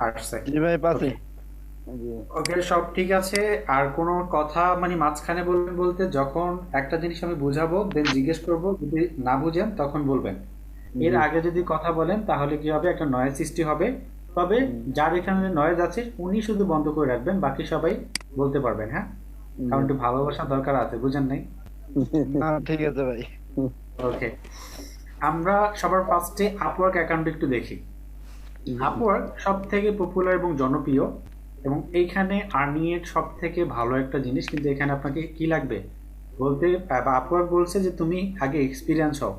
আসছে। জি ভাই পাচ্ছি। ওকে, জি। ওকে, সব ঠিক আছে। আর কোনো কথা মানে মাঝখানে বলবেন বলতে, যখন একটা জিনিস আমি বুঝাবো দেন জিজ্ঞেস করব, যদি না বুঝেন তখন বলবেন। এর জি। আগে যদি কথা বলেন তাহলে কি হবে, একটা নয়েজ সৃষ্টি হবে। তবে হুম, যার এখানে নয়েজ আছে উনি শুধু বন্ধ করে রাখবেন, বাকি সবাই বলতে পারবেন, হ্যাঁ? কারণ জি। একটু ভালোবাসা দরকার আছে, বুঝেন নাই? না ঠিক আছে ভাই। ওকে, আমরা সবার ফার্স্টে আপওয়ার্ক অ্যাকাউন্ট একটু দেখি। জি। আপওয়ার্ক সব থেকে পপুলার এবং জনপ্রিয়, এবং এইখানে আর্নিং এর সব থেকে ভালো একটা জিনিস। কিন্তু এখানে আপনাকে কি লাগবে বলতে, বা আপওয়ার্ক বলছে যে তুমি আগে এক্সপিরিয়েন্স হও।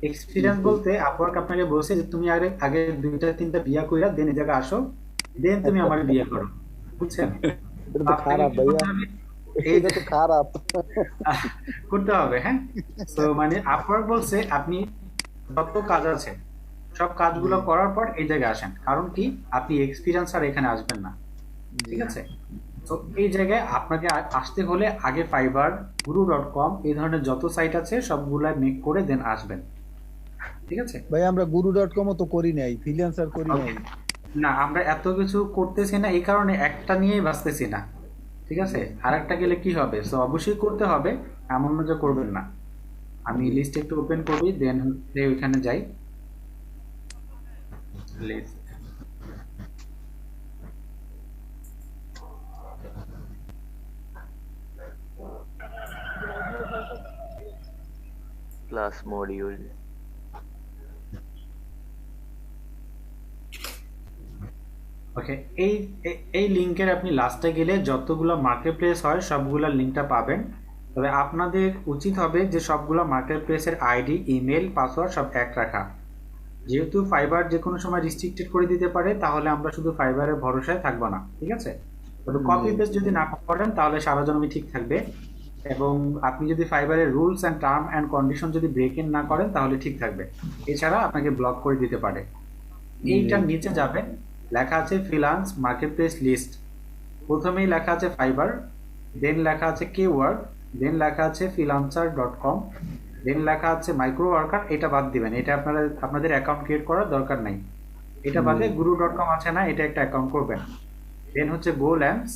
এক্সপিরিয়েন্স জি। বলতে আপওয়ার্ক আপনাকে বলছে যে তুমি আগে আগে দুইটা তিনটা বিয়া কইরা দেন এই জায়গায় আসো, দেন তুমি আমার বিয়ে করো, বুঝছেন? এটা তো তো আপনাকে খারাপ কি ভাইয়া। করতে হবে, এই এটা যে তো খারাপ। আহ, করতে হবে, হ্যাঁ। তো মানে আপওয়ার্ক বলছে আপনি যত কাজ আছে সব জি। কাজগুলো করার পর এই জায়গায় আসেন, কারণ কি আপনি এক্সপিরিয়েন্স আর এখানে আসবেন না, জি। ঠিক আছে? তো এই জায়গায় আপনাকে আসতে হলে আগে ফাইবার, গুরু.com, এই ধরনের যত সাইট আছে সবগুলা মেক করে দেন আসবেন, ঠিক আছে? ভাই আমরা guru.com তো করি নাই, ফ্রিল্যান্সার করি ওকে, নাই। না আমরা এত কিছু করতেছি না এই কারণে একটা নিয়েই বাঁচতেছি না, ঠিক আছে? জি। আর একটা গেলে কি হবে, তো অবশ্যই করতে হবে, এমন না যে করবেন না। আমি জি। লিস্ট একটু ওপেন করি, দেন হচ্ছে ওইখানে যাই। List, class module. ওকে। এই এই লিংকের আপনি লাস্টে গেলে যতগুলো মার্কেট প্লেস হয় সবগুলোর লিংকটা পাবেন। তবে আপনাদের উচিত হবে যে সবগুলো মার্কেট প্লেসের আইডি, ইমেল, পাসওয়ার্ড সব এক রাখা। যেহেতু ফাইবার যে কোনো সময় রিস্ট্রিক্টেড করে দিতে পারে, তাহলে আমরা শুধু ফাইবারের ভরসায় থাকবো না, ঠিক আছে? তবে জি। কপি পেস্ট যদি না করেন তাহলে সারা জন্মই ঠিক থাকবে। এবং আপনি যদি ফাইবারের rules and term and condition যদি ব্রেক ইন না করেন তাহলে ঠিক থাকবে। এছাড়া আপনাকে ব্লক করে দিতে পারে। জি। এইটার নিচে যাবেন, লেখা আছে ফ্রিল্যান্স মার্কেটপ্লেস লিস্ট। প্রথমেই লেখা আছে ফাইবার, দেন লেখা আছে কে ওয়ার্ক, দেন লেখা আছে freelancer.com, দেন লেখা আছে মাইক্রো ওয়ার্কার। এটা বাদ দিবেন, এটা আপনারা আপনাদের অ্যাকাউন্ট ক্রিয়েট করার দরকার নাই। এটা বাদে গুরু.com আছে না, এটা একটা অ্যাকাউন্ট করবেন। দেন হচ্ছে গোল্যান্ডস,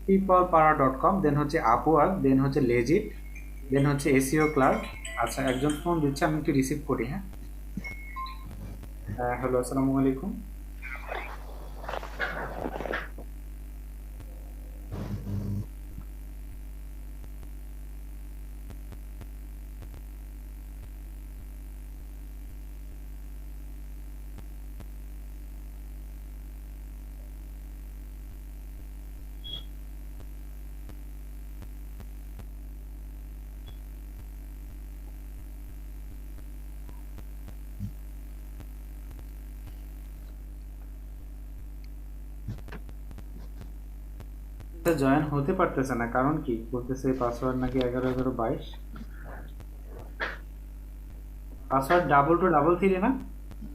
পিপলপাড়া.com, দেন হচ্ছে আপওয়ার্ক, দেন হচ্ছে লেজিট, দেন হচ্ছে এসিও ক্লার্ক। আচ্ছা, একজন ফোন দিচ্ছে, আমি একটু রিসিভ করি, হ্যাঁ। হ্যালো, আসসালামু আলাইকুম। জয়েন হতে পারতেছে না, কারণ কি বলতেছে পাসওয়ার্ড নাকি 11 11 22। পাসওয়ার্ড 2223 না?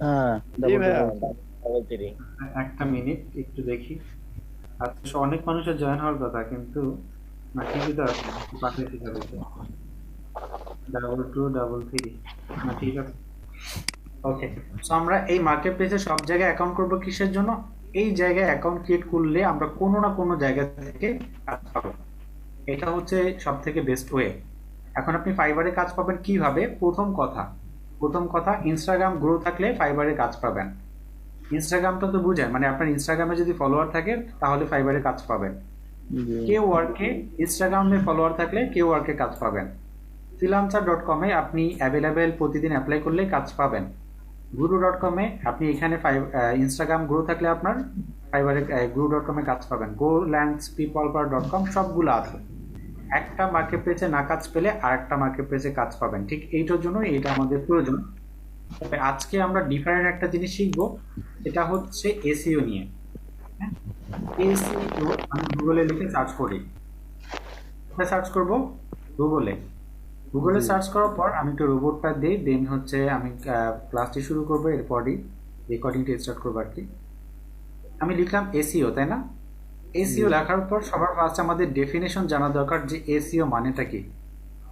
হ্যাঁ, জি ডাবল ভাইয়া। Double double three. একটা মিনিট একটু দেখি। আচ্ছা, অনেক মানুষের জয়েন হওয়ার কথা কিন্তু না, ঠিকই তো আছে, পাঠিয়েছি তাদেরকে। 2223, না ঠিক আছে। ওকে, সো আমরা এই মার্কেট প্লেসে সব জায়গায় অ্যাকাউন্ট করব কিসের জন্য? এই জায়গায় অ্যাকাউন্ট ক্রিয়েট করলে আমরা কোনো না কোনো জায়গা থেকে কাজ পাবো। এটা হচ্ছে সব থেকে বেস্ট ওয়ে। এখন আপনি ফাইবারে কাজ পাবেন কিভাবে? প্রথম কথা ইনস্টাগ্রাম গ্রো থাকলে ফাইবারে কাজ পাবেন। ইনস্টাগ্রামটা তো বুঝেন, মানে আপনার ইনস্টাগ্রামে যদি ফলোয়ার থাকে তাহলে ফাইবারে কাজ পাবেন। জি। কে ওয়ার্কে ইনস্টাগ্রামে ফলোয়ার থাকলে কে ওয়ার্কে কাজ পাবেন। freelancer.com-এ আপনি অ্যাভেলেবেল প্রতিদিন অ্যাপ্লাই করলে কাজ পাবেন। গুরু.com-এ আপনি এখানে ইনস্টাগ্রাম গ্রো থাকলে আপনার ফাইবারে গুরু.com-এ কাজ পাবেন। গো ল্যান্ডস পিপলপার.com সবগুলো আছে। একটা মার্কেট প্লেসে না কাজ পেলে আর একটা মার্কেট প্লেসে কাজ পাবেন, ঠিক এইটার জন্য এটা আমাদের প্রয়োজন। তবে আজকে আমরা ডিফারেন্ট একটা জিনিস শিখবো, সেটা হচ্ছে এসইও নিয়ে, হ্যাঁ। এসইও আমি গুগলে লিখে সার্চ করি। কোথায় সার্চ করব? গুগলে। গুগলে জি। সার্চ করার পর আমি একটু রোবটটা দিই, দেন হচ্ছে আমি ক্লাসটি শুরু করবো, এরপরই রেকর্ডিংটা স্টার্ট করবো আর কি। আমি লিখলাম এসইও, তাই না? জি। এসইও লেখার পর সবার ফার্স্ট আমাদের ডেফিনেশন জানা দরকার যে এসইও মানেটা কি।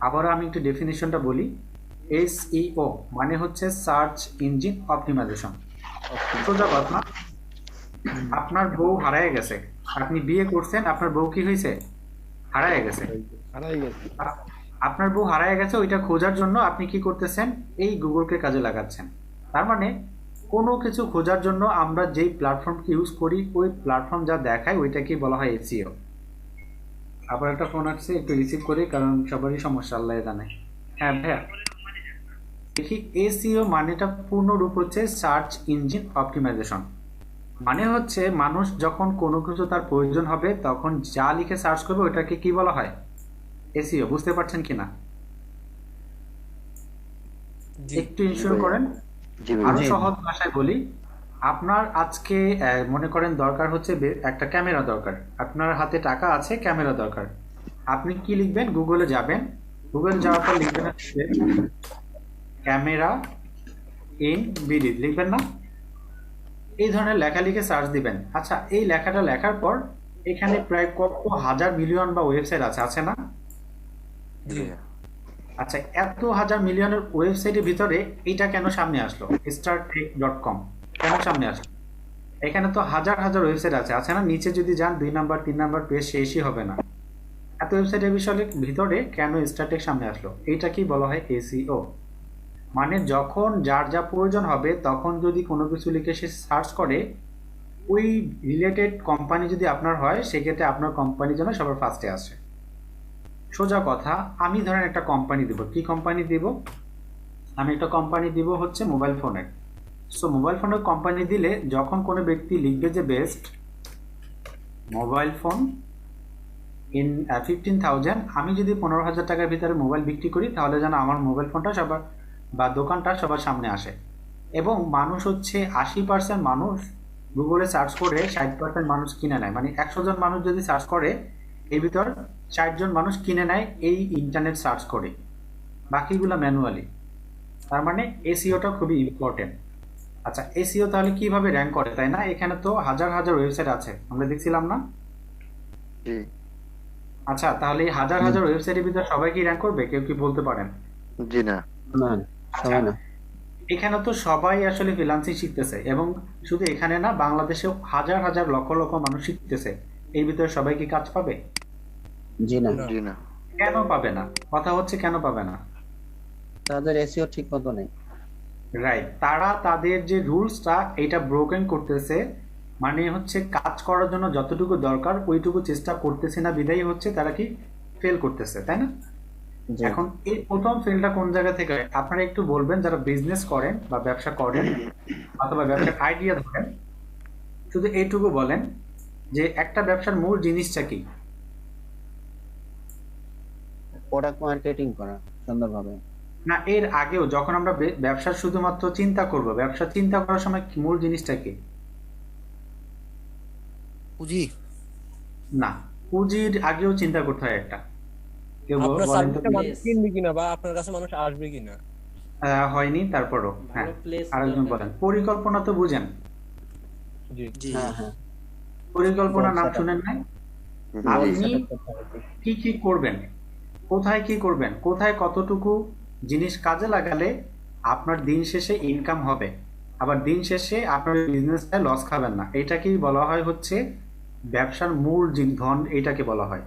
আবারও আমি একটু ডেফিনেশনটা বলি। এসইও মানে হচ্ছে সার্চ ইঞ্জিন অপটিমাইজেশন। সোজা কথা, আপনার বউ হারায় গেছে, আপনি বিয়ে করছেন, আপনার বউ কি হয়েছে? হারায় গেছে। হারাই গেছে। আপনার বউ হারায় গেছে, ওইটা খোঁজার জন্য আপনি কি করতেছেন? এই গুগলকে কাজে লাগাচ্ছেন। তার মানে কোনো কিছু খোঁজার জন্য আমরা যেই প্ল্যাটফর্মকে ইউজ করি, ওই প্ল্যাটফর্ম যা দেখায় ওইটাকেই বলা হয় এসইও। আবার একটা ফোন আসছে, একটু রিসিভ করি, কারণ সবারই সমস্যা, আল্লাহ জানে। হ্যাঁ ভাইয়া, দেখি এসইও মানেটা পূর্ণরূপ হচ্ছে সার্চ ইঞ্জিন অপটিমাইজেশন। মানে হচ্ছে মানুষ যখন কোনো কিছু তার প্রয়োজন হবে তখন যা লিখে সার্চ করবে ওটাকে কি বলা হয়? এসইও। বুঝতে পারছেন কিনা? একটু ইনশিওর করেন। আরো সহজ ভাষায় বলি, আপনার আজকে মনে করেন দরকার হচ্ছে একটা ক্যামেরা দরকার, আপনার হাতে টাকা আছে, ক্যামেরা দরকার। আপনি কি লিখবেন? গুগলে যাবেন, গুগলে যাওয়ার পর লিখবেন হচ্ছে ক্যামেরা ইন বিডি, লিখবেন না? এই ধরনের লেখা লিখে সার্চ দিবেন। আচ্ছা, এই লেখাটা লেখার পর এখানে প্রায় কত হাজার মিলিয়ন বা ওয়েবসাইট আছে, আছে না? আচ্ছা, এত হাজার মিলিয়নের ওয়েবসাইটের ভিতরে এটা কেন সামনে আসলো? startech.com কেন সামনে আসলো? এখানে তো হাজার হাজার ওয়েবসাইট আছে, আছে না? নিচে যদি যান 2 নাম্বার 3 নাম্বার পেজ শেষই হবে না। এত ওয়েবসাইটের বিষয়ে ভিতরে কেন স্টারটেক সামনে আসলো? এইটা কি বলা হয়? এসইও। মানে যখন যার যা প্রয়োজন হবে তখন যদি কোনো কিছু লিখে সে সার্চ করে, ওই রিলেটেড কোম্পানি যদি আপনার হয় সেক্ষেত্রে আপনার কোম্পানি যেন সবার ফার্স্টে আসে। সোজা কথা, আমি ধরেন একটা কোম্পানি দিব। কি কোম্পানি দিব? আমি একটা কোম্পানি দিব হচ্ছে মোবাইল ফোনের। সো মোবাইল ফোনের কোম্পানি দিলে যখন কোনো ব্যক্তি লিখবে যে বেস্ট মোবাইল ফোন ইন 15,000, আমি যদি 15,000 টাকার ভিতরে মোবাইল বিক্রি করি তাহলে যেন আমার মোবাইল ফোনটা সবার বা দোকানটা সবার সামনে আসে। এবং মানুষ হচ্ছে 80% মানুষ গুগলে সার্চ করে, 60% মানুষ কিনে নেয়। মানে 100 জন মানুষ যদি সার্চ করে, এর ভিতর 60 জন মানুষ কিনে নেয় এই ইন্টারনেট সার্চ করে, বাকিগুলো ম্যানুয়ালি। তার মানে এসইওটা খুবই ইম্পর্টেন্ট। আচ্ছা, এসইও তাহলে কিভাবে র্যাঙ্ক করে, তাই না? এখানে তো হাজার হাজার ওয়েবসাইট আছে, আমরা দেখছিলাম না? আচ্ছা, তাহলে এই হাজার হাজার ওয়েবসাইটের ভিতরে সবাই কি র্যাঙ্ক করবে? কেউ কি বলতে পারেন? জি না। না, আচ্ছা, সবাই না। এখানে তো সবাই আসলে ফ্রিল্যান্সিং শিখতেছে, এবং শুধু এখানে না, বাংলাদেশেও হাজার হাজার লক্ষ লক্ষ মানুষ শিখতেছে। এই ভিতরে সবাই কি কাজ পাবে? জি না, জি না। কেন পাবে না? কথা হচ্ছে কেন পাবে না? তাদের এসইও ঠিক মতো নেই। রাইট, তারা তাদের যে রুলসটা এটা ব্রোকেন করতেছে। মানে হচ্ছে কাজ করার জন্য যতটুকু দরকার ওইটুকু চেষ্টা করতেছে না, বিদায়ী হচ্ছে তারা কি ফেল করতেছে, তাই না? জি। এখন এই প্রথম ফেলটা কোন জায়গা থেকে হয়? আপনারা একটু বলবেন, যারা বিজনেস করেন বা ব্যবসা করেন অথবা ব্যবসার আইডিয়া ধরেন, শুধু এইটুকু বলেন যে একটা ব্যবসার মূল জিনিসটা কি? প্রোডাক্ট মার্কেটিং করা সুন্দরভাবে। না, এর আগেও যখন আমরা ব্যবসার শুধুমাত্র চিন্তা করব, ব্যবসা চিন্তা করার সময় মূল জিনিসটা কি? পুঁজি। না, পুঁজির আগেও চিন্তা করতে হয় একটা। কেউ আপনার বলেন তো? সার্ভিসটা মানুষ কিনবে কিনা বা আপনার কাছে মানুষ আসবে কিনা। হয়নি, তারপরও হ্যাঁ, ভালো প্লেস আরেকজন বলেন। পরিকল্পনা তো বুঝেন? জি জি হ্যাঁ হ্যাঁ। পরিকল্পনা নাম সেটা। শুনেন নাই? জি। আপনি কি কি করবেন, কোথায় কি করবেন, কোথায় কতটুকু জিনিস কাজে লাগালে আপনার দিন শেষে ইনকাম হবে, আবার দিন শেষে আপনার বিজনেসটা লস খাবেন না, এটাকেই বলা হয় হচ্ছে ব্যবসার মূল ধন। এটাকে বলা হয়।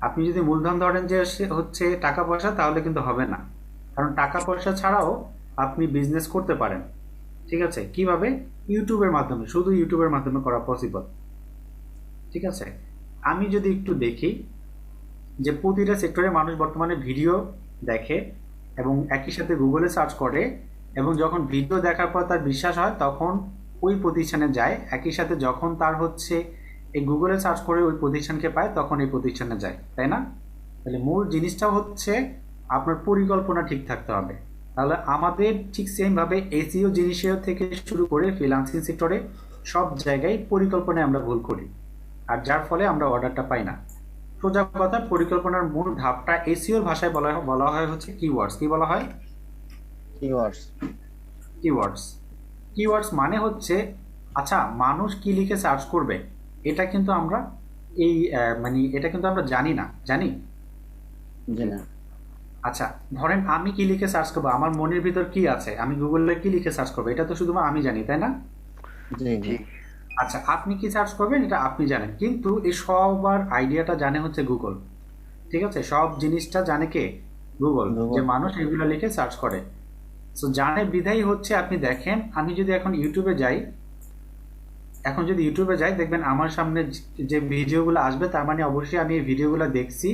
আপনি যদি মূলধন ধরেন যে হচ্ছে টাকা পয়সা, তাহলে কিন্তু হবে না। কারণ টাকা পয়সা ছাড়াও আপনি বিজনেস করতে পারেন। ঠিক আছে? কিভাবে? ইউটিউবের মাধ্যমে, শুধু ইউটিউবের মাধ্যমে করা পসিবল। ঠিক আছে? আমি যদি একটু দেখি যে প্রতিটা সেক্টরে মানুষ বর্তমানে ভিডিও দেখে এবং একই সাথে গুগলে সার্চ করে, এবং যখন ভিডিও দেখার পর তার বিশ্বাস হয় তখন ওই প্রতিষ্ঠানে যায়। একই সাথে যখন তার হচ্ছে এই গুগলে সার্চ করে ওই প্রতিষ্ঠানকে পায় তখন এই প্রতিষ্ঠানে যায়, তাই না? তাহলে মূল জিনিসটা হচ্ছে আপনার পরিকল্পনা ঠিক থাকতে হবে। তাহলে আমাদের ঠিক সেম ভাবে এসইও জিনিসের থেকে শুরু করে ফ্রিল্যান্সিং সেক্টরে সব জায়গায় পরিকল্পনায় আমরা ভুল করি, আর যার ফলে আমরা অর্ডারটা পাই না। সোজা কথা, পরিকল্পনার মূল ধাপটা এসইওর ভাষায় বলা হয় হচ্ছে কিওয়ার্ডস। কি বলা হয়? কিওয়ার্ডস। কিওয়ার্ডস। কিওয়ার্ডস মানে হচ্ছে, আচ্ছা মানুষ কি লিখে সার্চ করবে, এটা কিন্তু আমরা এই মানে এটা কিন্তু আমরা জানি না, জানি? জি না। আচ্ছা, ধরেন আমি কি লিখে সার্চ করবো, আমার মনের ভিতর কি আছে, আমি গুগলে কি লিখে সার্চ করবো, এটা তো শুধুমাত্র আমি জানি, তাই না? জি জি। আচ্ছা, আপনি কি সার্চ করবেন এটা আপনি জানেন, কিন্তু এই সবার আইডিয়াটা জানে হচ্ছে গুগল। ঠিক আছে, সব জিনিসটা জানে কে? গুগল। যে গুগল। মানুষ এগুলো লিখে সার্চ করে, সো জানে বিধাই হচ্ছে। আপনি দেখেন, আমি যদি এখন ইউটিউবে যাই, দেখবেন আমার সামনে যে ভিডিওগুলো আসবে, তার মানে অবশ্যই আমি এই ভিডিওগুলো দেখছি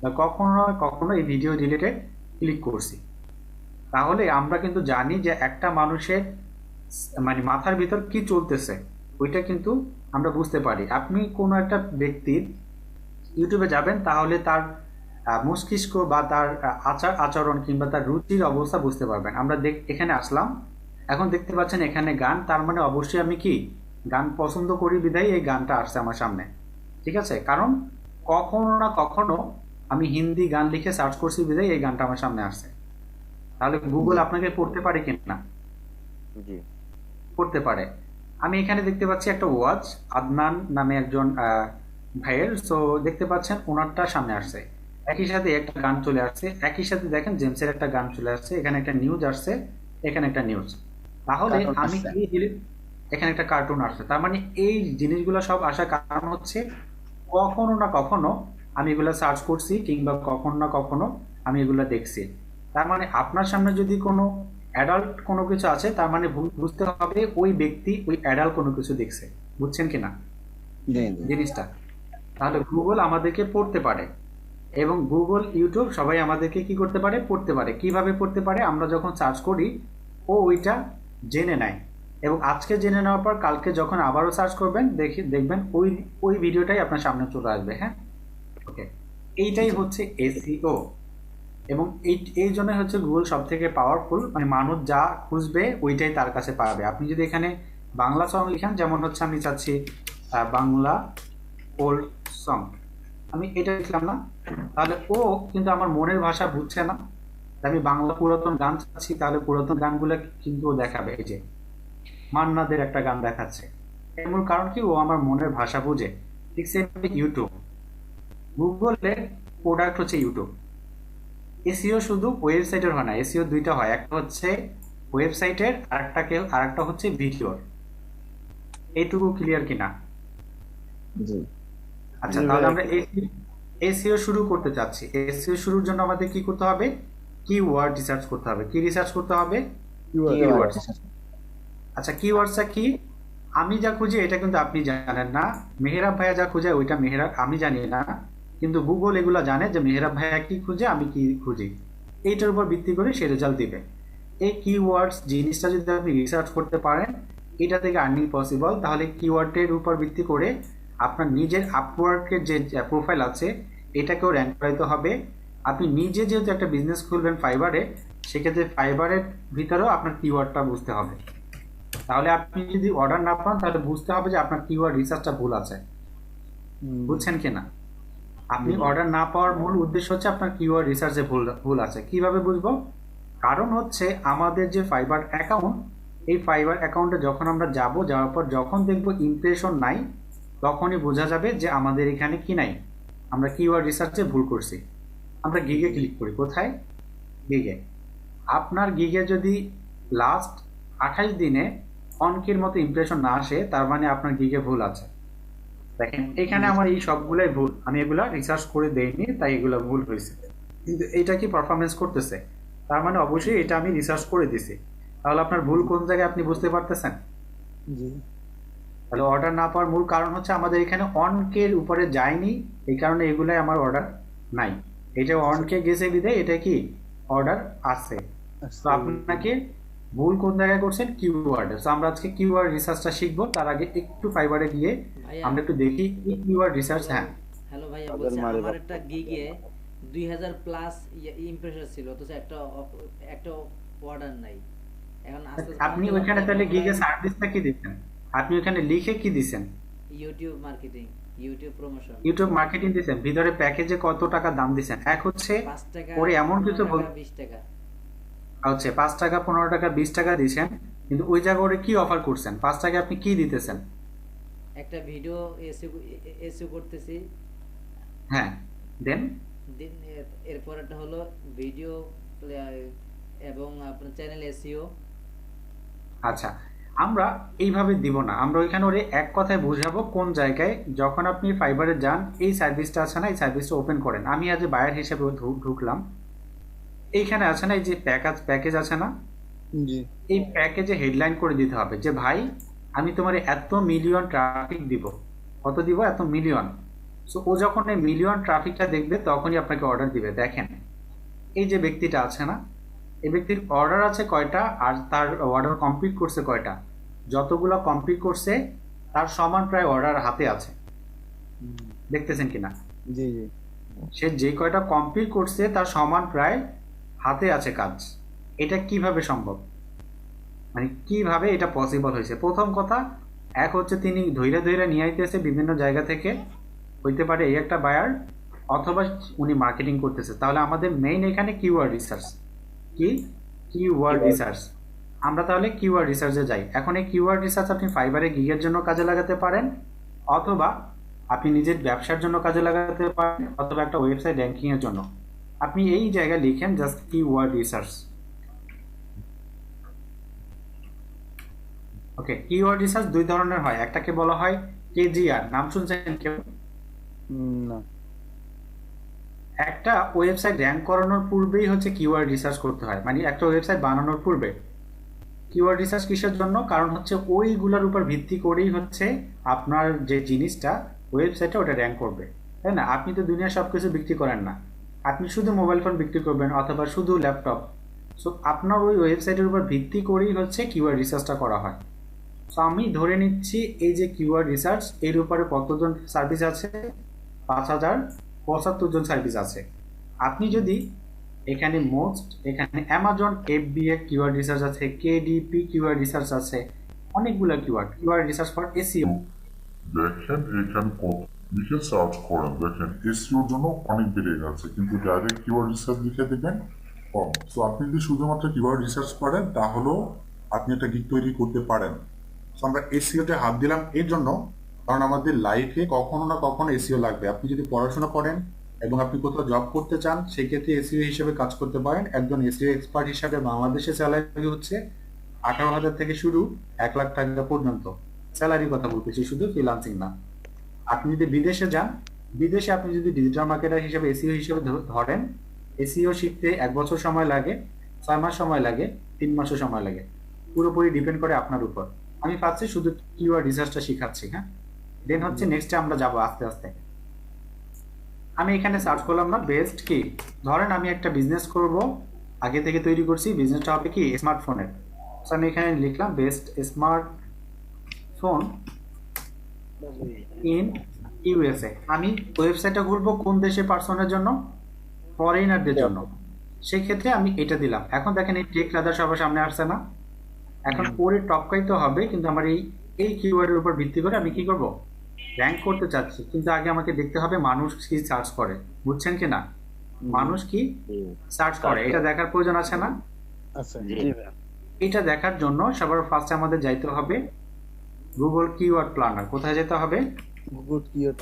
বা কখনো না কখনো এই ভিডিও রিলেটেড ক্লিক করছি। তাহলে আমরা কিন্তু জানি যে একটা মানুষের মানে মাথার ভিতর কি চলতেছে, ওইটা কিন্তু আমরা বুঝতে পারি। আপনি কোনো একটা ব্যক্তির ইউটিউবে যাবেন, তাহলে তার মস্তিষ্ক বা তার আচার আচরণ কিংবা তার রুচির অবস্থা বুঝতে পারবেন। আমরা এখানে আসলাম, এখন দেখতে পাচ্ছেন এখানে গান, তার মানে অবশ্যই আমি কি গান পছন্দ করি বিধায় এই গানটা আসছে আমার সামনে। ঠিক আছে, কারণ কখনো না কখনো আমি হিন্দি গান লিখে সার্চ করছি বিধায় এই গানটা আমার সামনে আসছে। তাহলে গুগল জি আপনাকে পড়তে পারে কিনা? জি করতে পারে। আমি এখানে দেখতে পাচ্ছি একটা ওয়াচ, আদনান নামে একজন ভাইয়ের, সো দেখতে পাচ্ছেন ওনারটা সামনে আসছে, একই সাথে একটা গান চলে আসছে, একই সাথে দেখেন জেমসের একটা গান চলে আসছে, এখানে একটা নিউজ আসছে, এখানে একটা নিউজ। তাহলে কার্টুন আমি আসছে। এখানে একটা কার্টুন আসছে, তার মানে এই জিনিসগুলো সব আসার কারণ হচ্ছে কখনো না কখনো আমি এগুলো সার্চ করছি কিংবা কখনো না কখনো আমি এগুলো দেখছি। তার মানে আপনার সামনে যদি কোনো অ্যাডাল্ট কোনো কিছু আছে, তার মানে বুঝতে হবে ওই ব্যক্তি ওই অ্যাডাল্ট কোনো কিছু দেখছে। বুঝছেন কিনা জি জি জিনিসটা? তাহলে গুগল আমাদেরকে পড়তে পারে, এবং গুগল ইউটিউব সবাই আমাদেরকে কি করতে পারে? পড়তে পারে। কিভাবে পড়তে পারে? আমরা যখন সার্চ করি ও ওইটা জেনে নেয়, এবং আজকে জেনে নেওয়ার পর কালকে যখন আবারও সার্চ করবেন দেখবেন ওই ওই ভিডিওটাই আপনার সামনে চলে আসবে। হ্যাঁ, ওকে, এইটাই হচ্ছে এসইও। এবং এই জন্য হচ্ছে গুগল সব থেকে পাওয়ারফুল, মানে মানুষ যা খুঁজবে ওইটাই তার কাছে পাবে। আপনি যদি এখানে বাংলা সং লিখেন, যেমন হচ্ছে আমি চাচ্ছি বাংলা ওল্ড সং, আমি এটা লিখলাম না, তাহলে ও কিন্তু আমার মনের ভাষা বুঝছে না। আমি বাংলা পুরাতন গান চাচ্ছি, তাহলে পুরাতন গানগুলো কিন্তু ও দেখাবে। এই যে মান্নাদের একটা গান দেখাচ্ছে, এর মূল কারণ কি? ও আমার মনের ভাষা বুঝে। ঠিক সেভাবে ইউটিউব, গুগলের প্রোডাক্ট হচ্ছে ইউটিউব। এসইও শুধু ওয়েবসাইটের হয় না, এসইও দুইটা হয়, একটা হচ্ছে ওয়েবসাইটের, আরেকটা হচ্ছে ভিডিওর। এইটুকু ক্লিয়ার কিনা? জি। আচ্ছা, জি তাহলে ভাইয়া, আমরা এসইও শুরু করতে চাচ্ছি। এসইও শুরুর জন্য আমাদের কি করতে হবে? কিওয়ার্ড রিসার্চ করতে হবে। কি রিসার্চ করতে হবে? কিওয়ার্ড। কিওয়ার্ডস। আচ্ছা, কিওয়ার্ডসটা কি? আমি যা খুঁজি এটা কিন্তু আপনি জানেন না, মেহেরাব ভাইয়া যা খুঁজে ওইটা মেহেরাব আমি জানি না, কিন্তু গুগল এগুলা জানে যে মেহেরাব ভাইয়া কি খুঁজে, আমি কি খুঁজি, এইটার উপর ভিত্তি করে সে রেজাল্ট দিবে। এই কিওয়ার্ডস জিনিসটা যদি আপনি রিসার্চ করতে পারেন, এটা থেকে আর্নিং পসিবল। তাহলে কিওয়ার্ডের উপর ভিত্তি করে আপনার নিজের আপওয়ার্কের যে প্রোফাইল আছে এটাকেও র্যাঙ্ক করাইতে হবে। আপনি নিজে যেহেতু একটা বিজনেস খুলবেন ফাইবারে, সেক্ষেত্রে ফাইবারের ভিতরেও আপনার কিওয়ার্ডটা বুঝতে হবে। তাহলে আপনি যদি অর্ডার না পান, তাহলে বুঝতে হবে যে আপনার কিওয়ার্ড রিসার্চটা ভুল আছে। বুঝছেন কিনা? আপনি অর্ডার না পাওয়ার মূল উদ্দেশ্য হচ্ছে আপনার কিওয়ার্ড রিসার্চে ভুল আছে। কিভাবে বুঝবো? কারণ হচ্ছে আমাদের যে ফাইবার অ্যাকাউন্ট, এই ফাইবার অ্যাকাউন্টে যখন আমরা যাওয়ার পর যখন দেখবো ইমপ্রেশন নাই, তখনই বোঝা যাবে যে আমাদের এখানে কি নাই, আমরা কিওয়ার্ড রিসার্চে ভুল করছি। আমরা গিগে ক্লিক করি। কোথায়? গিগে। আপনার গিগে যদি লাস্ট 28 দিনে অনেকের মতো ইমপ্রেশন না আসে, তার মানে আপনার গিগে ভুল আছে। দেখেন এখানে আমার এই সবগুলাই ভুল, আমি এগুলা রিসার্চ করে দেইনি, তাই এগুলা ভুল হয়েছে। কিন্তু এটা কি পারফরমেন্স করতেছে, তার মানে অবশ্যই এটা আমি রিসার্চ করে দিছি। তাহলে আপনার ভুল কোন জায়গায় আপনি বুঝতে পারতেছেন? জি তাহলে অর্ডার না পাওয়ার মূল কারণ হচ্ছে আমাদের এখানে অনকের উপরে যায়নি, এই কারণে এগুলাই আমার অর্ডার নাই। এটা অনকে গেছে বিধায় এটা কি অর্ডার আছে। তো আপনাকে ভুল কোন জায়গায় করছেন? কিওয়ার্ডে। তো আমরা আজকে কিওয়ার্ড রিসার্চটা শিখবো। তার আগে একটু ফাইবারে গিয়ে ভাইয়া আমরা একটু দেখি এই কিওয়ার্ড রিসার্চ। হ্যাঁ, হ্যালো ভাইয়া, তাদের বলছি মারে আমার বাপ। একটা গিগে 2000 প্লাস ইমপ্রেশন ছিল, তো একটা অর্ডার নাই এখন। আস্তে আপনি ওইখানে তাহলে গিগে সার্ভিসটা কি দিচ্ছেন? আপনি ওখানে লিখে কি দিচ্ছেন? YouTube marketing, YouTube promotion. YouTube marketing দিচ্ছেন। ভিতরে প্যাকেজে কত টাকা দাম দিচ্ছেন? এক হচ্ছে 5 টাকা, ওরে এমন কিছু 20 টাকা। হচ্ছে 5 টাকা, 15 টাকা, 20 টাকা দিচ্ছেন, কিন্তু ওই জায়গায় ওরে কি অফার করছেন? 5 টাকা আপনি কি দিতেছেন? একটা ভিডিও এসইও করতেছি। হ্যাঁ, দেন দিন এরপর একটা হলো ভিডিও এবং আপনার চ্যানেল এসইও। আচ্ছা, আমরা এইভাবে দিব না, আমরা ওইখানে ওরে এক কথায় বুঝাবো কোন জায়গায় যখন আপনি ফাইবারে যান এই সার্ভিসটা আছে না, এই সার্ভিসটা ওপেন করেন। আমি আজ বায়ার হিসেবে ঢুকলাম, এইখানে আছে না এই যে প্যাকেজ আছে না, জি এই প্যাকেজে হেডলাইন করে দিতে হবে যে ভাই আমি তোমার এত মিলিয়ন ট্রাফিক দিব। কত দিব? এত মিলিয়ন। সো ও যখন এই মিলিয়ন ট্রাফিকটা দেখবে তখনই আপনাকে অর্ডার দিবে। দেখেন এই যে ব্যক্তিটা আছে না, এই ব্যক্তির অর্ডার আছে কয়টা আর তার অর্ডার কমপ্লিট করছে কয়টা, যতগুলো কমপ্লিট করছে তার সমান প্রায় অর্ডার হাতে আছে। দেখতেছেন কিনা? জি জি সে যে কয়টা কমপ্লিট করছে তার সমান প্রায় হাতে আছে কাজ। এটা কিভাবে সম্ভব, মানে কিভাবে এটা পসিবল হয়েছে? প্রথম কথা, এক হচ্ছে তিনি ধৈর্য ধৈর্য নিয়ে আইতেছে বিভিন্ন জায়গা থেকে, হইতে পারে এই একটা বায়ার, অথবা উনি মার্কেটিং করতেছে। তাহলে আমাদের মেইন এখানে কিওয়ার্ড রিসার্চ। কি? Keyword research. আমরা তাহলে কিওয়ার্ড রিসার্চে যাই। এখন এই কিওয়ার্ড রিসার্চ আপনি ফাইবারে গিগের জন্য কাজে লাগাতে পারেন, অথবা আপনি নিজের ব্যবসার জন্য কাজে লাগাতে পারেন, অথবা একটা ওয়েবসাইট র্যাঙ্কিং এর জন্য। আপনি এই জায়গায় লিখেন জাস্ট কিওয়ার্ড রিসার্চ। ওকে, কিওয়ার্ড রিসার্চ দুই ধরনের হয়, একটাকে বলা হয় কেজিআর, নাম শুনছেন কেউ? না একটা ওয়েবসাইট র্যাঙ্ক করানোর পূর্বেই হচ্ছে কিওয়ার্ড রিসার্চ করতে হয়, মানে একটা ওয়েবসাইট বানানোর পূর্বে। কিওয়ার্ড রিসার্চ কিসের জন্য? কারণ হচ্ছে ওইগুলোর উপর ভিত্তি করেই হচ্ছে আপনার যে জিনিসটা ওয়েবসাইটে ওটা র্যাঙ্ক করবে, তাই না? আপনি তো দুনিয়া সবকিছু বিক্রি করেন না, আপনি শুধু মোবাইল ফোন বিক্রি করবেন অথবা শুধু ল্যাপটপ। সো আপনার ওই ওয়েবসাইটের উপর ভিত্তি করেই হচ্ছে কিওয়ার্ড রিসার্চটা করা হয়। সো আমি ধরে নিচ্ছি এই যে কিওয়ার্ড রিসার্চ এর উপরে কতজন সার্ভিস আছে? 5075 জন সার্ভিস আছে। আপনি যদি এখানে এখানে অ্যামাজন এফবিএ কিওয়ার্ড রিসার্চ আছে, কেডিপি কিওয়ার্ড রিসার্চ আছে, অনেকগুলো কিওয়ার্ড রিসার্চ ফর এসইও। দেখেন এখানে কত লিখে সার্চ করেন, দেখেন এসইওর জন্য অনেক বেড়ে গেছে, কিন্তু ডাইরেক্ট কিওয়ার্ড রিসার্চ লিখে দেবেন কম। সো আপনি যদি শুধুমাত্র কিওয়ার্ড রিসার্চ করেন তাহলেও আপনি একটা গিগ তৈরি করতে পারেন। সো আমরা এসইওতে হাত দিলাম এর জন্য কারণ আমাদের লাইফে কখনো না কখনো এসইও লাগবে। আপনি যদি পড়াশোনা করেন এবং আপনি কোথাও জব করতে চান, সেক্ষেত্রে এসইও হিসেবে কাজ করতে পারেন। একজন এসইও এক্সপার্ট হিসাবে বাংলাদেশে স্যালারি হচ্ছে 18,000 থেকে শুরু 1 লাখ টাকা পর্যন্ত। স্যালারির কথা বলতেছি, শুধু ফ্রিল্যান্সিং না। আপনি যদি বিদেশে যান, বিদেশে আপনি যদি ডিজিটাল মার্কেটার হিসেবে এসইও হিসেবে ধরেন, এসইও শিখতে 1 বছর সময় লাগে, 6 মাস সময় লাগে, 3 মাসও সময় লাগে, পুরোপুরি ডিপেন্ড করে আপনার উপর। আমি পাচ্ছি শুধু কিওয়ার্ড রিসার্চটা শিখাচ্ছি। হ্যাঁ, দেন হচ্ছে নেক্সটে আমরা যাব আস্তে আস্তে। আমি এখানে সার্চ করলাম না বেস্ট কি, ধরেন আমি একটা বিজনেস করব, আগে থেকে তৈরি করছি, বিজনেসটা হবে কি স্মার্টফোনের। সো আমি এখানে লিখলাম বেস্ট স্মার্টফোন ইন ইউএসএ। আমি ওয়েবসাইটটা খুলবো কোন দেশে পার্সনের জন্য? ফরেনারদের জন্য। সেই ক্ষেত্রে আমি এটা দিলাম। এখন দেখেন এই টেক রাদার সবার সামনে আসছে না? এখন পরে টপকাইতে হবে, কিন্তু আমার এই কিওয়ার্ডের উপর ভিত্তি করে আমি কি করব? র্যাঙ্ক করতে চাচ্ছি, কিন্তু আগে আমাকে দেখতে হবে মানুষ কি সার্চ করে। বুঝছেন কি না? মানুষ কি সার্চ করে এটা দেখার প্রয়োজন আছে না? আচ্ছা জি ভাই এটা দেখার জন্য সবার ফার্স্টে আমাদের যাইতে হবে গুগল কিওয়ার্ড প্ল্যানার। কোথায় যেতে হবে? Good keyword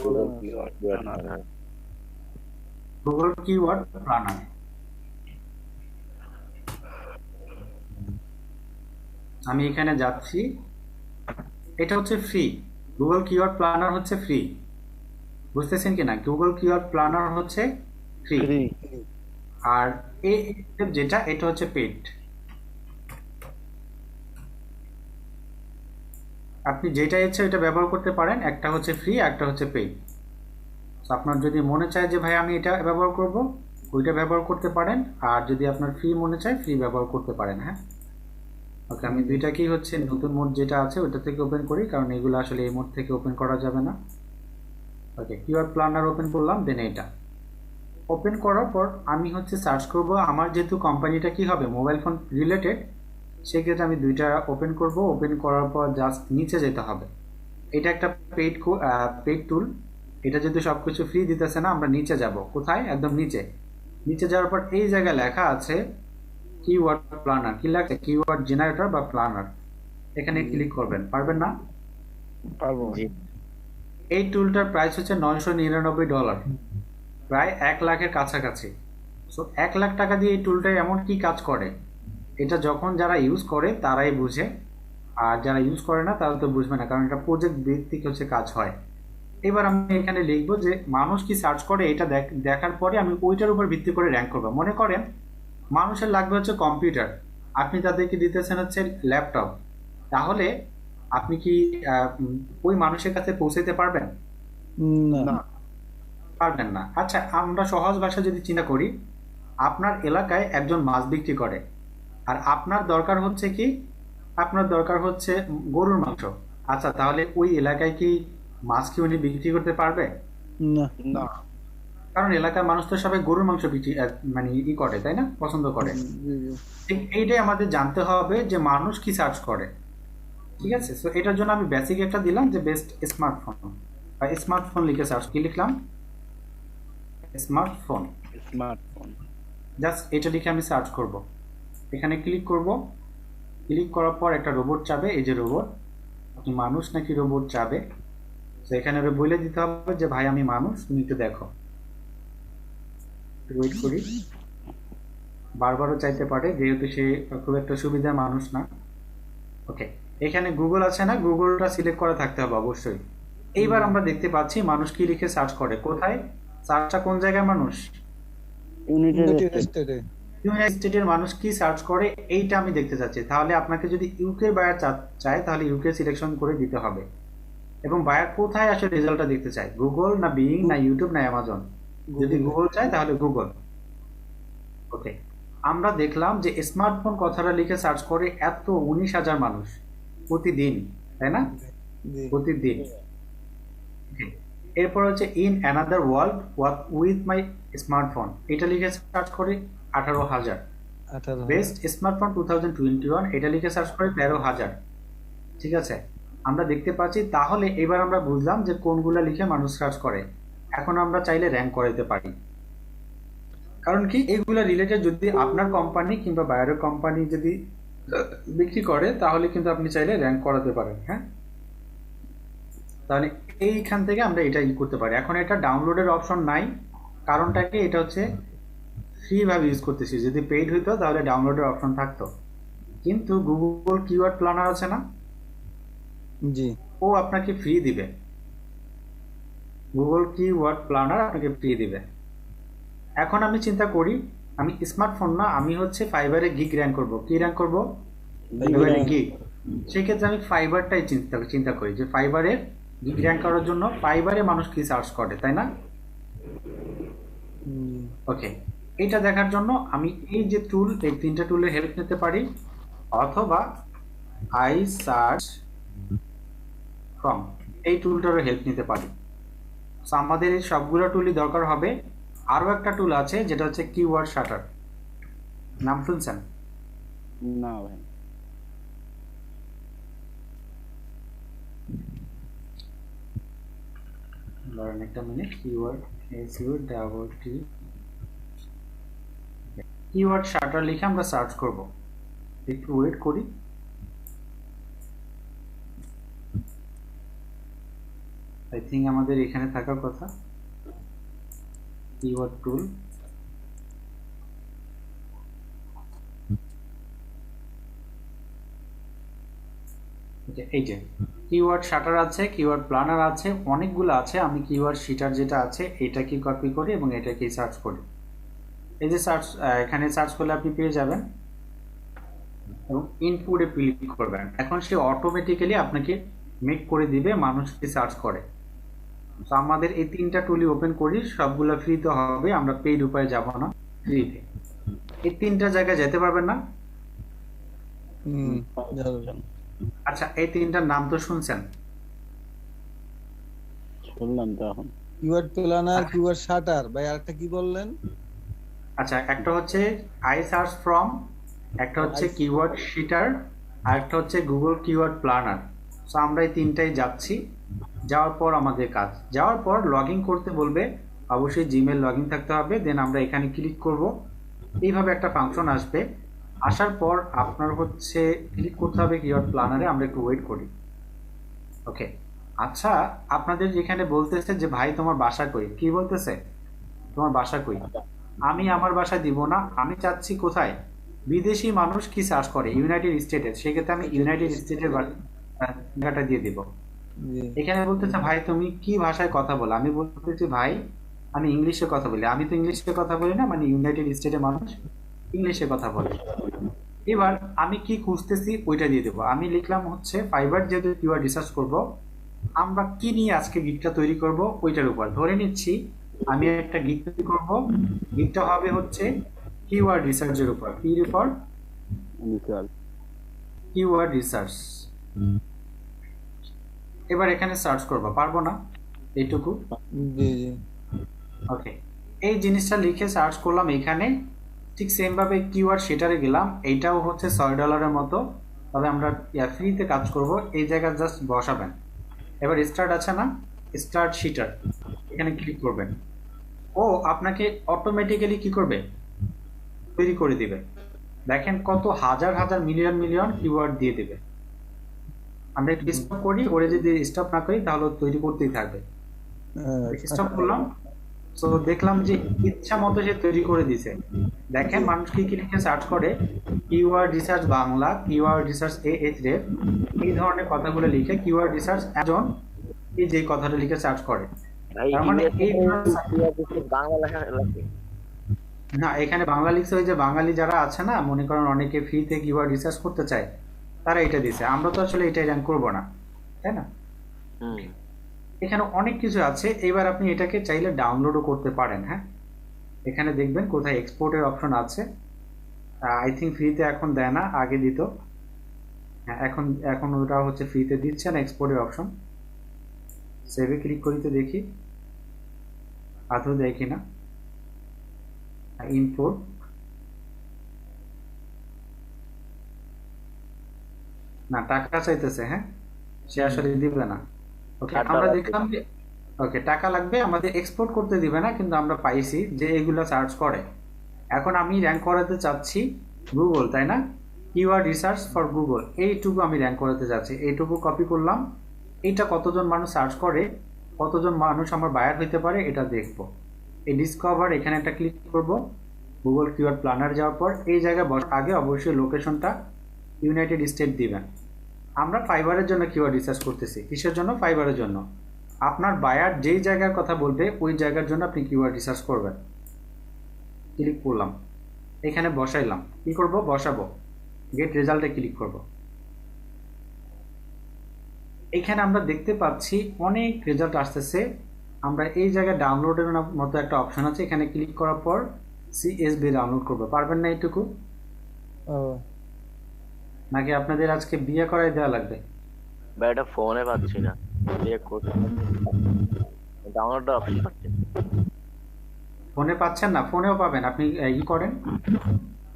Google keyword planner. আমি এখানে যাচ্ছি, এটা হচ্ছে ফ্রি। গুগল কিওয়ার্ড প্ল্যানার হচ্ছে ফ্রি, বুঝতেছেন কিনা? গুগল কিওয়ার্ড প্ল্যানার হচ্ছে ফ্রি, ফ্রি আর যেটা এটা হচ্ছে পেড। আপনি যেটা ইচ্ছে এটা ব্যবহার করতে পারেন, একটা হচ্ছে ফ্রি, একটা হচ্ছে পেড। আপনার যদি মনে চায় যে ভাই আমি এটা ব্যবহার করব, ওইটা ব্যবহার করতে পারেন, আর যদি আপনার ফ্রি মনে চায় ফ্রি ব্যবহার করতে পারেন। হ্যাঁ, ওকে, আমি দুইটাকেই হচ্ছে নতুন মোড যেটা আছে ওইটা থেকে ওপেন করি, কারণ এগুলো আসলে এই মোড থেকে ওপেন করা যাবে না। ওকে, কিওয়ার্ড প্ল্যানার ওপেন করলাম, দেন এটা ওপেন করার পর আমি হচ্ছে সার্চ করব। আমার যেহেতু কোম্পানিটা কি হবে মোবাইল ফোন রিলেটেড, সেক্ষেত্রে আমি দুইটা ওপেন করব। ওপেন করার পর জাস্ট নিচে যেতে হবে। এটা একটা পেড টুল, এটা যদি সবকিছু ফ্রি দিতেছে না, আমরা নিচে যাব। কোথায়? একদম নিচে। নিচে যাওয়ার পর এই জায়গায় লেখা আছে কিওয়ার্ড প্ল্যানার। কি লেখা? কিওয়ার্ড জেনারেটর বা প্ল্যানার। এখানে ক্লিক করবেন, পারবেন না? পারবো এই টুলটার প্রাইস হচ্ছে $999, প্রায় 1 লাখের কাছাকাছি। সো 1 লাখ টাকা দিয়ে এই টুলটা এমন কি কাজ করে, এটা যখন যারা ইউজ করে তারাই বুঝে। আর যারা ইউজ করে না তারা তো বুঝবে না, কারণ এটা প্রজেক্ট ভিত্তিক হচ্ছে কাজ হয়। এবার আমি এখানে লিখবো যে মানুষ কি সার্চ করে, এটা দেখার পরে আমি ওইটার উপর ভিত্তি করে র্যাঙ্ক করবো। মনে করেন মানুষের লাগবে হচ্ছে কম্পিউটার, আপনি তাদেরকে দিতেছেন হচ্ছে ল্যাপটপ, তাহলে আপনি কি ওই মানুষের কাছে পৌঁছাতে পারবেন? না। পারবেন না। আচ্ছা, আমরা সহজ ভাষা যদি চিন্তা করি, আপনার এলাকায় একজন মাছ বিক্রি করে, আর আপনার দরকার হচ্ছে কি, আপনার দরকার হচ্ছে গরুর মাংস। আচ্ছা, তাহলে ওই এলাকায় কি মাছ কি উনি বিক্রি করতে পারবে? না। কারণ এলাকার মানুষ তো সবাই গরুর মাংস বিক্রি মানে করে, তাই না, পছন্দ করে। ঠিক এইটাই আমাদের জানতে হবে যে মানুষ কি সার্চ করে। ঠিক আছে, সো এটার জন্য আমি বেসিক একটা দিলাম যে বেস্ট স্মার্টফোন, বা স্মার্টফোন লিখে সার্চ, কি লিখলাম, স্মার্টফোন। জাস্ট এটা লিখে আমি সার্চ করব। এখানে ক্লিক করব। ক্লিক করার পর একটা রোবট চাবে, এই যে রোবট, আপনি মানুষ নাকি রোবট চাবে, তো এখানে বলে দিতে হবে যে ভাই আমি মানুষ, তুমি একটু দেখো। ওয়েট করি, বারবারও চাইতে পারে যেহেতু সে খুব একটা সুবিধার মানুষ না। ওকে, এখানে গুগল আছে না, গুগলটা সিলেক্ট করা থাকতে হবে অবশ্যই। এইবার আমরা দেখতে পাচ্ছি মানুষ কি লিখে সার্চ করে, কোথায় সার্চটা, কোন জায়গায় মানুষ, ইউনাইটেড স্টেটের মানুষ কি সার্চ করে এইটা আমি দেখতে চাচ্ছি। তাহলে আপনাকে যদি ইউকে বায়ার চায় তাহলে ইউকে সিলেকশন করে দিতে হবে, এবং বায়ার কোথায় আসলে রেজাল্টটা দেখতে চায়, গুগল না বিং না ইউটিউব না অ্যামাজন। যদি গুগল চায় তাহলে গুগল। ওকে, আমরা দেখলাম যে স্মার্টফোন কথাটা লিখে সার্চ করে এত 19,000 মানুষ প্রতিদিন, তাই না, প্রতিদিন। এরপর হচ্ছে in another world with my smartphone, এটা লিখে সার্চ করে 18,000। বেস্ট স্মার্টফোন 2021, এটা লিখে সার্চ করে 13,000। ঠিক আছে, আমরা দেখতে পাচ্ছি। তাহলে এবার আমরা বুঝলাম যে কোনগুলা লিখে মানুষ সার্চ করে। এখন আমরা চাইলে র্যাঙ্ক করাইতে পারি, কারণ কি এইগুলা রিলেটেড যদি আপনার কোম্পানি কিংবা বাইরের কোম্পানি যদি বিক্রি করে তাহলে কিন্তু আপনি চাইলে র্যাঙ্ক করাতে পারেন। হ্যাঁ, তাহলে এইখান থেকে আমরা এটা করতে পারি। এখন এটা ডাউনলোডের অপশন নাই, কারণটা কি, এটা হচ্ছে ফ্রি ভাবে ইউজ করতেছি। যদি পেইড হইতো তাহলে ডাউনলোডের অপশন থাকতো, কিন্তু গুগল কিওয়ার্ড প্ল্যানার আছে না, জি, ও আপনাকে ফ্রি দিবে। গুগল কিওয়ার্ড প্ল্যানার আপনাকে ফ্রি দিবে। এখন আমি চিন্তা করি আমি স্মার্টফোন না, আমি হচ্ছে ফাইবারে গিগ র্যাঙ্ক করব। কি র্যাঙ্ক করব? ফাইবারে গিগ। সেক্ষেত্রে আমি ফাইবারটাই চিন্তা করি যে ফাইবারে গিগ র্যাঙ্ক করার জন্য ফাইবারে মানুষ কি সার্চ করে, তাই না? ওকে, এটা দেখার জন্য আমি এই যে টুল, এই তিনটা টুলের হেল্প নিতে পারি, অথবা আই সার্চ ফ্রম এই টুলটারও হেল্প নিতে পারি। আমাদের এই সবগুলো টুলই দরকার হবে। আরো একটা টুল আছে যেটা হচ্ছে কিওয়ার্ড শাটার, নাম শুনছেন? না ভাই। ধরেন একটা মিনিট, কিওয়ার্ড কিওয়ার্ড শাটার লিখে আমরা সার্চ করব। একটু ওয়েট করি। আই থিঙ্ক আমাদের এখানে থাকার কথা কিওয়ার্ড টুল। এই যে কিওয়ার্ড শাটার আছে, কিওয়ার্ড প্ল্যানার আছে, অনেকগুলো আছে। আমি কিওয়ার্ড শিটার যেটা আছে এটাকে কপি করি এবং এটাকে সার্চ করি। এই যে সার্চ, এখানে সার্চ করলে আপনি পেয়ে যাবেন এবং ইনপুটে ক্লিক করবেন। এখন সে অটোমেটিক্যালি আপনাকে মেক করে দিবে মানুষ কি সার্চ করে। তো আমাদের এই তিনটা টুলই ওপেন করি, সবগুলো ফ্রিতে হবে, আমরা পেইড উপায়ে যাব না, ফ্রিতে। এই তিনটা জায়গায় যেতে পারবেন না? আচ্ছা, এই তিনটার নাম তো শুনছেন? শুনলাম তো। এখন কিওয়ার্ড প্ল্যানার, কিওয়ার্ড শাটার, ভাই আরেকটা কি বললেন? আচ্ছা, একটা হচ্ছে আই সার্চ ফ্রম, একটা হচ্ছে কিওয়ার্ড শিটার, আর একটা হচ্ছে গুগল কিওয়ার্ড প্ল্যানার। সো আমরা এই তিনটাই যাচ্ছি। যাওয়ার পর আমাদের কাজ, যাওয়ার পর লগ ইন করতে বলবে, অবশ্যই জিমেল লগ ইন থাকতে হবে। দেন আমরা এখানে ক্লিক করব, এইভাবে একটা ফাংশন আসবে। আসার পর আপনার হচ্ছে ক্লিক করতে হবে কিওয়ার্ড প্ল্যানারে। আমরা একটু ওয়েট করি। ওকে, আচ্ছা, আপনাদের যেখানে বলতেছে যে ভাই তোমার বাসা কই, কি বলতেছে তোমার বাসা কই? আমি আমার বাসা দিব না, আমি চাচ্ছি কোথায়, বিদেশি মানুষ কি সার্চ করে ইউনাইটেড স্টেটের, সেক্ষেত্রে আমি ইউনাইটেড স্টেটের জায়গাটা দিয়ে দিব। জি এখানে বলতেছে ভাই তুমি কি ভাষায় কথা বলো, আমি বলতেছি ভাই আমি ইংলিশে কথা বলি, আমি তো ইংলিশে কথা বলি না, মানে ইউনাইটেড স্টেটের মানুষ ইংলিশে কথা বলে। এবার আমি কি খুঁজতেছি ওইটা দিয়ে দেবো। আমি লিখলাম হচ্ছে ফাইবার, যেহেতু কিওয়ার্ড রিসার্চ করব, আমরা কি নিয়ে আজকে গিকটা তৈরি করব ওইটার উপর ধরে নিচ্ছি আমি একটা গিক তৈরি করব। গিকটা হবে হচ্ছে কিওয়ার্ড রিসার্চের উপর। কি উপর? Keyword research. এবার এখানে সার্চ করব, পারবো না এইটুকু। জি জি ওকে, এই জিনিসটা লিখে সার্চ করলাম এখানে। ঠিক সেম ভাবে কিওয়ার্ড সেটারে গেলাম, এইটাও হচ্ছে $6 মতো, তবে আমরা ফ্রিতে কাজ করব। এই জায়গায় জাস্ট বসাবেন। এবার স্টার্ট আছে না, স্টার্ট শিটার, এখানে ক্লিক করবেন। ও আপনাকে অটোমেটিক্যালি কি করবে, তৈরি করে দিবে। দেখেন কত হাজার হাজার মিলিয়ন মিলিয়ন কিওয়ার্ড দিয়ে দিবে। আমরা একটু স্টপ করি, ওরে যদি স্টপ না করি তাহলে ও তৈরি করতেই থাকবে। স্টপ করলাম, তো দেখলাম যে ইচ্ছা মতো সে তৈরি করে দিছে। দেখেন মানুষ কি কি লিখে সার্চ করে, keyword research Bangla, keyword research AHREF, এই ধরনের কথাগুলো লিখে কিওয়ার্ড রিসার্চ একজন এই যে কথাটা লিখে সার্চ করে। তার মানে এই বাংলা লেখা লাগে না, এখানে বাংলা লিখছে ওই যে বাঙালি যারা আছে না, মনে করেন অনেকে ফ্রিতে কিওয়ার্ড রিসার্চ করতে চায়, তারা এটা দিছে। আমরা তো আসলে এটাই র্যাঙ্ক করবো না, তাই না? এখানে অনেক কিছু আছে। এবার আপনি এটাকে চাইলে ডাউনলোডও করতে পারেন। হ্যাঁ, এখানে দেখবেন কোথায় এক্সপোর্টের অপশন আছে। আই থিঙ্ক ফ্রিতে এখন দেয় না, আগে দিত। হ্যাঁ, এখন ওটা হচ্ছে ফ্রিতে দিচ্ছে না এক্সপোর্টের অপশন। সেভে ক্লিক করিতে দেখি আদৌ দেয় কিনা। ইম্পোর্ট, না টাকা চাইতেছে। হ্যাঁ, সে আসলে দিবে না। ওকে, আমরা দেখলাম যে ওকে টাকা লাগবে, আমাদের এক্সপোর্ট করতে দিবে না, কিন্তু আমরা পাইছি যে এগুলো সার্চ করে। এখন আমি র্যাঙ্ক করাতে চাচ্ছি গুগল, তাই না? কিওয়ার্ড রিসার্চ ফর গুগল, এইটুকু আমি র্যাঙ্ক করাতে চাচ্ছি। এইটুকু কপি করলাম। এইটা কতজন মানুষ সার্চ করে, কতজন মানুষ আমার বায়ার হইতে পারে এটা দেখবো। এই ডিসকভার, এখানে একটা ক্লিক করব। গুগল কিওয়ার্ড প্ল্যানার যাওয়ার পর এই জায়গায় আগে অবশ্যই লোকেশনটা ইউনাইটেড স্টেট দিবেন। আমরা ফাইবারের জন্য কিওয়ার্ড রিসার্চ করতেছি। কিসের জন্য? ফাইবারের জন্য। আপনার বায়ার যেই জায়গার কথা বলবে ওই জায়গার জন্য আপনি কিওয়ার্ড রিসার্চ করবেন। ক্লিক করলাম, এখানে বসাইলাম। কি করব? বসাবো। গেট রেজাল্টে ক্লিক করব। এখানে আমরা দেখতে পাচ্ছি অনেক রেজাল্ট আসতেছে। আমরা এই জায়গায় ডাউনলোডের মতো একটা অপশন আছে, এখানে ক্লিক করার পর CSV ডাউনলোড করবো। পারবেন না এইটুকু? নাকি আপনাদের আজকে বিয়ে করাই দেওয়া লাগবে? বা এটা ফোনে পাচ্ছি না, ডাউনলোড অপশন পাচ্ছি। ফোনে পাচ্ছেন না? ফোনেও পাবেন, আপনি ই করেন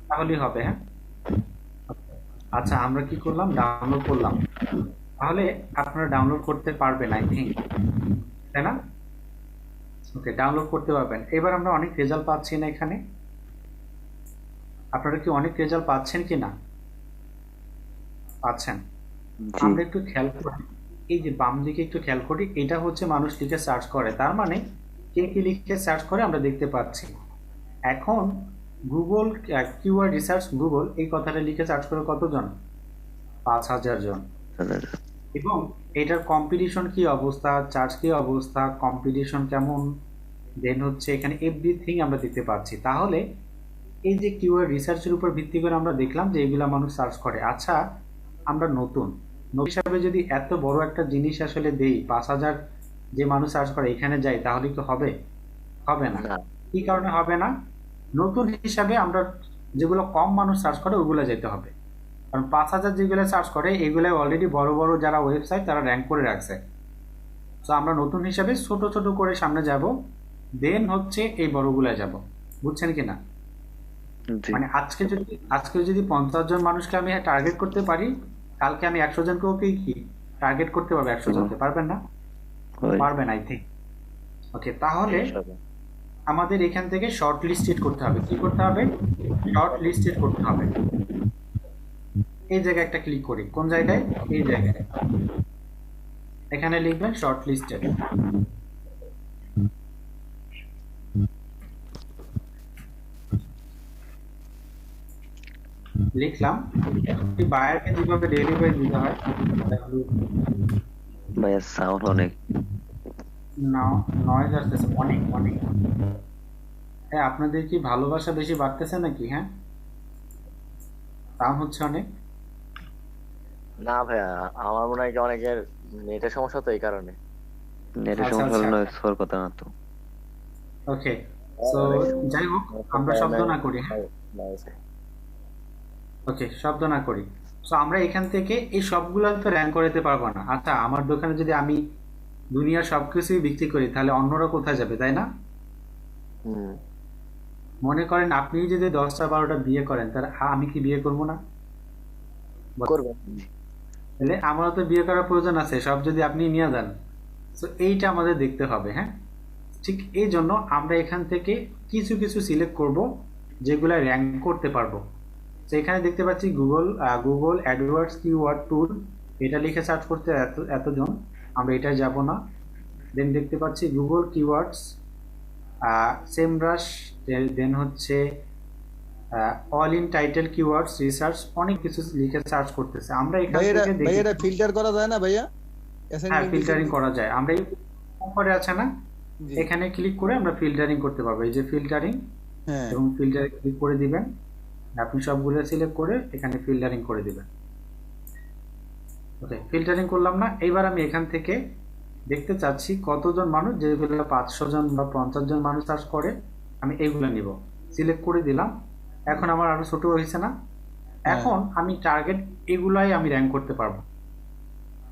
তাহলেই হবে। হ্যাঁ, আচ্ছা, আমরা কি করলাম? ডাউনলোড করলাম। তাহলে আপনারা ডাউনলোড করতে পারবেন আই থিঙ্ক, তাই না? ওকে, ডাউনলোড করতে পারবেন। এবার আমরা অনেক রেজাল্ট পাচ্ছি না এখানে। আপনারা কি অনেক রেজাল্ট পাচ্ছেন কি না? পাচ্ছেন। আমরা একটু খেয়াল করি, এই যে বাম দিকে একটু খেয়াল করি, এটা হচ্ছে মানুষ লিখে সার্চ করে। তার মানে কে কি লিখে সার্চ করে আমরা দেখতে পাচ্ছি। এখন গুগল কিওয়ার্ড রিসার্চ গুগল এই কথাটা লিখে সার্চ করে কতজন? 5000 জন। এবং এটার কম্পিটিশন কি অবস্থা, চার্জ কি অবস্থা, কম্পিটিশন কেমন, দেন হচ্ছে এখানে এভরিথিং আমরা দেখতে পাচ্ছি। তাহলে এই যে কিওয়ার্ড রিসার্চের উপর ভিত্তি করে আমরা দেখলাম যে এগুলা মানুষ সার্চ করে। আচ্ছা, আমরা নতুন হিসাবে যদি এত বড় একটা জিনিস আসলে দেই, 5000 যে মানুষ সার্চ করে এখানে যাই, তাহলে কি হবে? হবে না। কি কারণে হবে না? নতুন হিসাবে আমরা যেগুলো কম মানুষ সার্চ করে ওগুলো যেতে হবে। কারণ 5000 যেগুলো সার্চ করে এগুলো অলরেডি বড় বড় যারা ওয়েবসাইট তারা র্যাঙ্ক করে রাখছে। তো আমরা নতুন হিসাবে ছোট ছোট করে সামনে যাব, দেন হচ্ছে এই বড়গুলা যাব। বুঝছেন কিনা? মানে আজকে যদি 50 জন মানুষকে আমি টার্গেট করতে পারি, কালকে আমি 100 জনকেও কি টার্গেট করতে পারবো। 100 জনকে পারবেন না? পারবেন আই থিঙ্ক। ওকে, তাহলে আমাদের এখান থেকে শর্ট লিস্টেড করতে হবে। কি করতে হবে? শর্ট লিস্টেড করতে হবে। এই জায়গায় একটা ক্লিক করি। কোন জায়গায়? এই জায়গায়। এখানে লিখবেন শর্ট লিস্টেড। লিখলাম বায়ারকে যেভাবে ডেলিভারি দিতে হয় ভাইয়া সাউন্ড অনেক। নয়েজ আসতেছে অনেক অনেক। হ্যাঁ, আপনাদের কি ভালোবাসা বেশি বাড়তেছে নাকি? হ্যাঁ, দাম হচ্ছে অনেক। না ভাইয়া, আমার মনে হয় কি অনেকের নেটের সমস্যা তো এই কারণে। নেটের আচ্ছা, সমস্যা হলে আচ্ছা। নয় সোর কথা না তো। ওকে, সো যাই হোক আমরা শব্দ না করি। হ্যাঁ, ওকে, শব্দ না করি। সো আমরা এখান থেকে এই সবগুলো তো র্যাঙ্ক করতে পারবো না। আচ্ছা, আমার দোকানে যদি আমি দুনিয়ার সবকিছুই বিক্রি করি তাহলে অন্যরা কোথায় যাবে, তাই না? হুম, মনে করেন আপনি যদি 10টা 12টা বিয়ে করেন তাহলে আমি কি বিয়ে করবো না? করবেন। তাহলে আমারও তো বিয়ে করার প্রয়োজন আছে, সব যদি আপনি নিয়ে যান। তো এইটা আমাদের দেখতে হবে। হ্যাঁ, ঠিক এই জন্য আমরা এখান থেকে কিছু কিছু সিলেক্ট করব যেগুলা র্যাঙ্ক করতে পারবো। তো এখানে দেখতে পাচ্ছি গুগল অ্যাডওয়ার্ডস কিওয়ার্ড টুল, এটা লিখে সার্চ করতে এতজন, আমরা এটা যাব না। দেন দেখতে পাচ্ছি গুগল কিওয়ার্ডস সেমরাশ, দেন হচ্ছে all in title keywords research, অনেক কিছু লিখে সার্চ করতেছে। আমরা এখান ভাই থেকে দেখি। এটা ফিল্টার করা যায় না ভাইয়া? হ্যাঁ, ফিল্টারিং করা যায়। আমরা এই উপরে আছে না, জি। এখানে ক্লিক করে আমরা ফিল্টারিং করতে পারবো। এই যে ফিল্টারিং, হ্যাঁ, এবং ফিল্টারে ক্লিক করে দিবেন। আপনি সবগুলো সিলেক্ট করে এখানে ফিল্টারিং করে দিবেন। ওকে, ফিল্টারিং করলাম না। এইবার আমি এখান থেকে দেখতে চাচ্ছি কতজন মানুষ, যেগুলো 500 জন বা 50 জন মানুষ সার্চ করে, আমি এইগুলো নিব। সিলেক্ট করে দিলাম। এখন আমার আরো ছোট হয়েছে না? এখন আমি টার্গেট এগুলাই আমি র্যাঙ্ক করতে পারবো।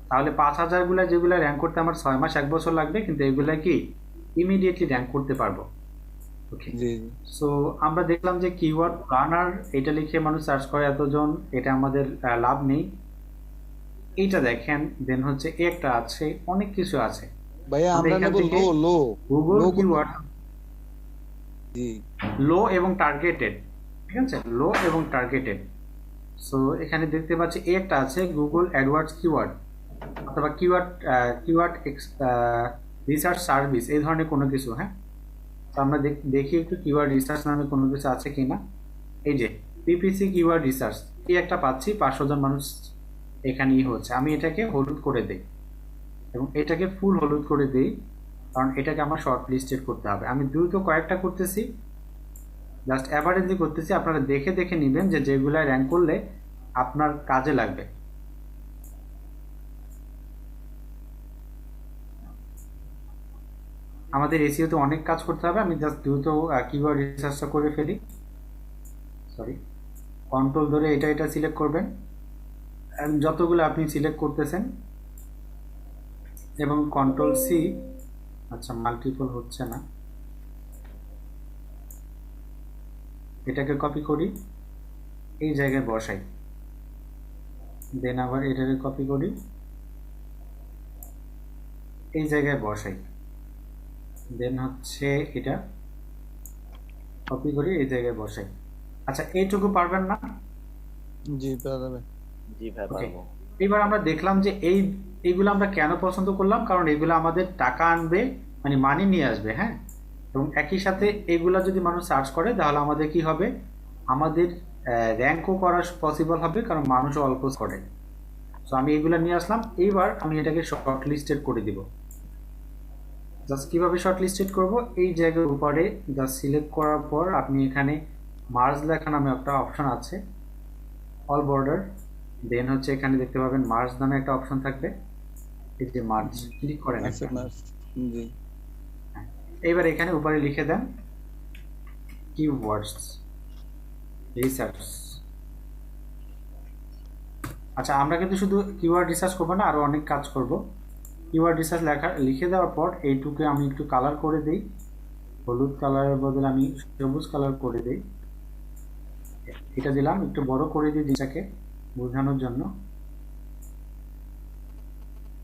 তাহলে 5000 গুলা যেগুলো র্যাঙ্ক করতে আমার 6 মাস 1 বছর লাগবে, কিন্তু এগুলা কি ইমিডিয়েটলি র্যাঙ্ক করতে পারবো। ওকে, জি সো আমরা দেখলাম যে কিওয়ার্ড প্ল্যানার, এটা লিখে মানুষ সার্চ করে এতজন, এটা আমাদের লাভ নেই। এইটা দেখেন, দেন হচ্ছে একটা আছে, অনেক কিছু আছে। ভাইয়া আমরা আমরা এখান নেব থেকে লো গুগল লো কিওয়ার্ড জি লো এবং টার্গেটেড, ঠিক আছে, লো এবং টার্গেটেড। সো এখানে দেখতে পাচ্ছি একটা আছে গুগল অ্যাডওয়ার্ডস কিওয়ার্ড অথবা কিওয়ার্ড রিসার্চ সার্ভিস, এই ধরনের কোনো কিছু। হ্যাঁ, তো আমরা দেখি একটু কিওয়ার্ড রিসার্চ নামে কোনো কিছু আছে কিনা। এই যে পিপিসি কিওয়ার্ড রিসার্চ, এই একটা পাচ্ছি, 500 জন মানুষ এখানেই হচ্ছে। আমি এটাকে হলুদ করে দেই এবং এটাকে ফুল হলুদ করে দিই, কারণ এটাকে আমার শর্ট লিস্টেড করতে হবে। আমি দ্রুত কয়েকটা করতেছি, জাস্ট অ্যাভারেজলি করতেছি। আপনারা দেখে দেখে নেবেন যে যেগুলা র্যাঙ্ক করলে আপনার কাজে লাগবে। আমাদের এসইওতে অনেক কাজ করতে হবে। আমি জাস্ট দ্রুত কিওয়ার্ড রিসার্চটা করে ফেলি। সরি, কন্ট্রোল ধরে এটা সিলেক্ট করবেন, যতগুলো আপনি সিলেক্ট করতেছেন, এবং কন্ট্রোল সি। আচ্ছা, মাল্টিপল হচ্ছে না, এটাকে কপি করি, এই জায়গায় বসাই, দেন আবার এটাকে কপি করি, এই জায়গায় বসাই, দেন হচ্ছে এটা কপি করি, এই জায়গায় বসাই। আচ্ছা, এইটুকু পারবেন না? জি পারবে। জি ভাই পারবো। এবার আমরা দেখলাম যে এইগুলো আমরা কেন পছন্দ করলাম, কারণ এগুলো আমাদের টাকা আনবে, মানে মানি নিয়ে আসবে। হ্যাঁ, এবং একই সাথে এগুলা যদি মানুষ সার্চ করে তাহলে আমাদের কি হবে, আমাদের র্যাঙ্কও করা পসিবল হবে, কারণ মানুষও অল্প করে। তো আমি এগুলো নিয়ে আসলাম। এইবার আমি এটাকে শর্ট লিস্টেড করে দিব। জাস্ট কিভাবে শর্ট লিস্টেড করবো, এই জায়গার উপরে জাস্ট সিলেক্ট করার পর আপনি এখানে মার্জ লেখা নামে একটা অপশন আছে, অল বর্ডার, দেন হচ্ছে এখানে দেখতে পাবেন মার্জ নামে একটা অপশন থাকবে, এই যে মার্জ, ক্লিক করেন। আচ্ছা জি, এবার এখানে উপরে লিখে দেন কিওয়ার্ডস রিসার্চ। আচ্ছা, আমরা কিন্তু শুধু কিওয়ার্ড রিসার্চ করবো না, আরো অনেক কাজ করব। কিওয়ার্ড রিসার্চ লিখে দেওয়ার পর এইটুকু আমি একটু কালার করে দিই, হলুদ কালারের বদলে আমি সবুজ কালার করে দিই। এটা দিলাম, একটু বড় করে দিই জিনিসটাকে বোঝানোর জন্য,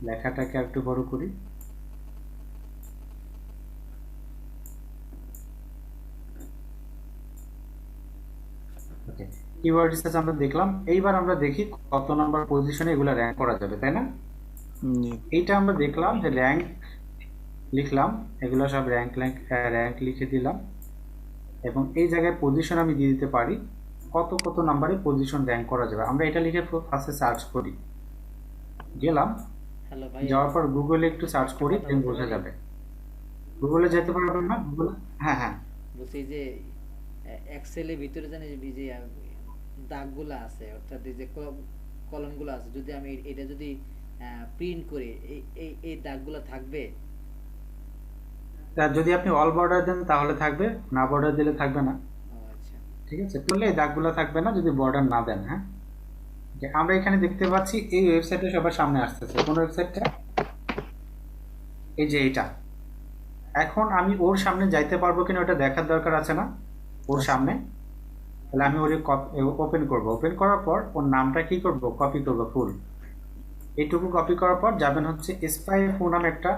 লেখাটাকে একটু বড় করি। ওকে, কিওয়ার্ড রিসার্চ আমরা দেখলাম। এইবার আমরা দেখি কত নাম্বার পজিশনে এগুলো র্যাঙ্ক করা যাবে, তাই না? এইটা আমরা দেখলাম যে র্যাঙ্ক লিখলাম, এগুলো সব র্যাঙ্ক লিখে দিলাম, এবং এই জায়গায় পজিশন আমি দিয়ে দিতে পারি কত কত নাম্বারে পজিশন র্যাঙ্ক করা যাবে। আমরা এটা লিখে ফার্স্টে সার্চ করি, গেলাম, হ্যালো ভাই, যাওয়ার পর গুগলে একটু সার্চ করি, দেন বোঝা যাবে। গুগলে যেতে পারবেন না? গুগল, হ্যাঁ হ্যাঁ, বলছি যে এক্সেলের ভিতরে জানি যে দাগগুলো আছে, অর্থাৎ এই যে কলমগুলো আছে, যদি আমি এটা যদি প্রিন্ট করি এই দাগগুলো থাকবে? তা যদি আপনি অল বর্ডার দেন তাহলে থাকবে, না বর্ডার দিলে থাকবে না। ও আচ্ছা, ঠিক আছে, তাহলে এই দাগগুলো থাকবে না যদি বর্ডার না দেন। হ্যাঁ, যে আমরা এখানে দেখতে পাচ্ছি এই ওয়েবসাইটে সবার সামনে আসতেছে। কোন ওয়েবসাইটটা? এই যে এটা। এখন আমি ওর সামনে যাইতে পারবো কিনা ওটা দেখার দরকার আছে না, ওর সামনে। তাহলে আমি ওর ওপেন করব, ওপেন করার পর ওর নামটা কি করব, কপি করব ফুল। এইটুকু কপি করার পর যাবেন হচ্ছে স্পাই4 নামে একটা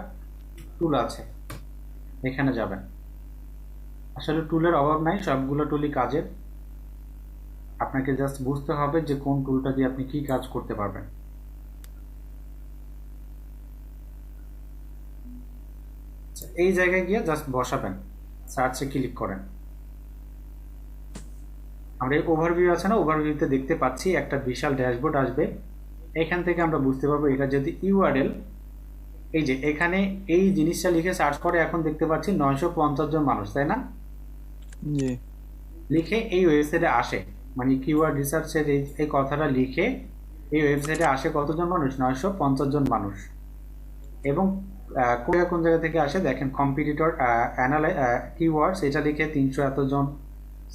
টুল আছে, এখানে যাবেন। আসলে টুলের অভাব নাই, সবগুলো টুলই কাজের। আপনাকে জাস্ট বুঝতে হবে যে কোন টুলটা দিয়ে আপনি কি কাজ করতে পারবেন। এই জায়গায় গিয়ে জাস্ট বসাবেন, সার্চে ক্লিক করেন। আমরা এই ওভারভিউ আছে না, ওভারভিউতে দেখতে পাচ্ছি একটা বিশাল ড্যাশবোর্ড আসবে। এখান থেকে আমরা বুঝতে পারবো এটা যদি ইউআরএল, এই যে এখানে এই জিনিসটা লিখে সার্চ করে এখন দেখতে পাচ্ছি 950 জন মানুষ, তাই না? জি। লিখে এই ওয়েবসাইটে আসে, মানে কিওয়ার্ড রিসার্চের এই কথাটা লিখে এই ওয়েবসাইটে আসে কতজন মানুষ? 950 জন মানুষ। এবং কোন জায়গা থেকে আসে দেখেন, কম্পিটিটর কিওয়ার্ডস এটা লিখে 300 এতজন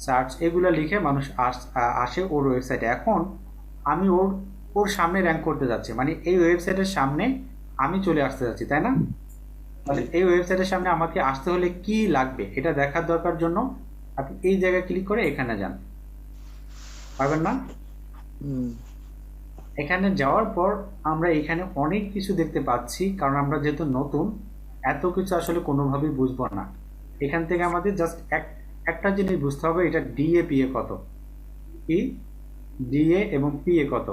সার্চ, এগুলো লিখে মানুষ আসে ওর ওয়েবসাইটে। এখন আমি ওর সামনে র্যাঙ্ক করতে যাচ্ছি, মানে এই ওয়েবসাইটের সামনে আমি চলে আসতে যাচ্ছি, তাই না? তাহলে এই ওয়েবসাইটের সামনে আমাকে আসতে হলে কি লাগবে এটা দেখার দরকার জন্য আপনি এই জায়গায় ক্লিক করে এখানে যান, পারবেন না? এখানে যাওয়ার পর আমরা এখানে অনেক কিছু দেখতে পাচ্ছি, কারণ আমরা যেহেতু নতুন এত কিছু আসলে কোনোভাবেই বুঝবো না। এখান থেকে আমাদের জাস্ট একটা জিনিস বুঝতে হবে, এটা ডিএপিএ কত, কি ডিএ এবং পিএ কত।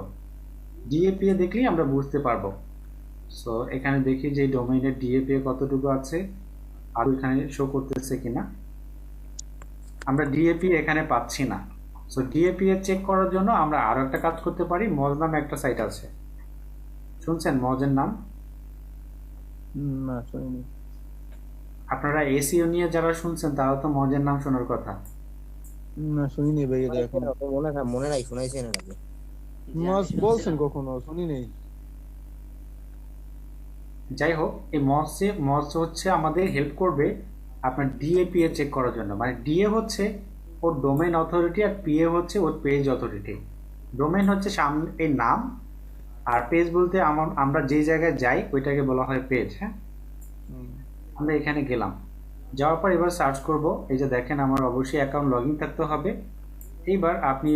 ডিএপিএ দেখলেই আমরা বুঝতে পারবো। সো এখানে দেখি যে ডোমেইনের ডিএপিএ কতটুকু আছে আর এখানে শো করতেছে কিনা। আমরা ডিএপিএ এখানে পাচ্ছি না। সো ডিএপিএ চেক করার জন্য আমরা আরো একটা কাজ করতে পারি। মজ নামে একটা সাইট আছে, শুনছেন মজের নাম? না শুনিনি। আপনারা এসইও নিয়ে যারা শুনছেন তারা তো মজের নাম শোনার কথা। না শুনিনি ভাই, এটা এখন মনে নাই, শোনাইছেন নাকি? মাস বলছেন কখনো? শুনি নেই। যাই হোক, এই মজ হচ্ছে আমাদের হেল্প করবে আপনার ডিএপিএ চেক করার জন্য। মানে ডিএ হচ্ছে ওর ডোমেইন অথরিটি আর পিএ হচ্ছে ওর পেজ অথরিটি। ডোমেইন হচ্ছে সামনে এই নাম, আর পেজ বলতে আমরা যেই জায়গায় যাই ওইটাকে বলা হয় পেজ। হ্যাঁ, আমরা এখানে গেলাম, যাওয়ার পর এবার সার্চ করব। এই যে দেখেন আমার অবশ্যই অ্যাকাউন্ট লগ ইন থাকতে হবে। এইবার আপনি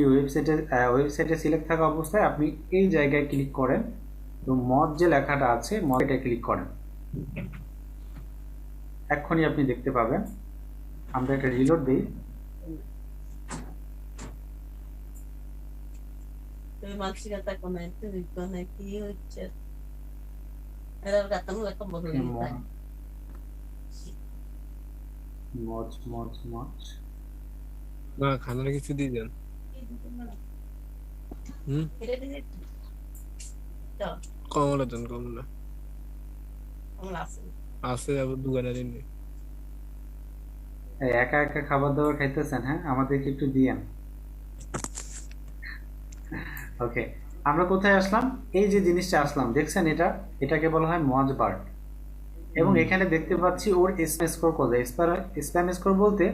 ওয়েবসাইটে সিলেক্ট থাকা অবস্থায় আপনি এই জায়গায় ক্লিক করেন এবং মজ যে লেখাটা আছে মজটা ক্লিক করেন। এক্ষুনি আপনি দেখতে পাবেন। আমরা একটা রিলোড দিই। মজ মজ মজ না, খানার কিছু দিয়ে দেন। কমলা দেন, কমলা আছে দোকানে দিন। একা একা খাবার দাবার খাইতেছেন? হ্যাঁ, আমাদেরকে একটু দিয়েন। ওকে, আমরা কোথায় আসলাম? এই যে জিনিসটা আসলাম দেখছেন, এটাকে বলা হয় মজ বার্ড। এবং এখানে দেখতে পাচ্ছি ওর স্প্যাম স্কোর কত। স্প্যাম স্কোর বলতে,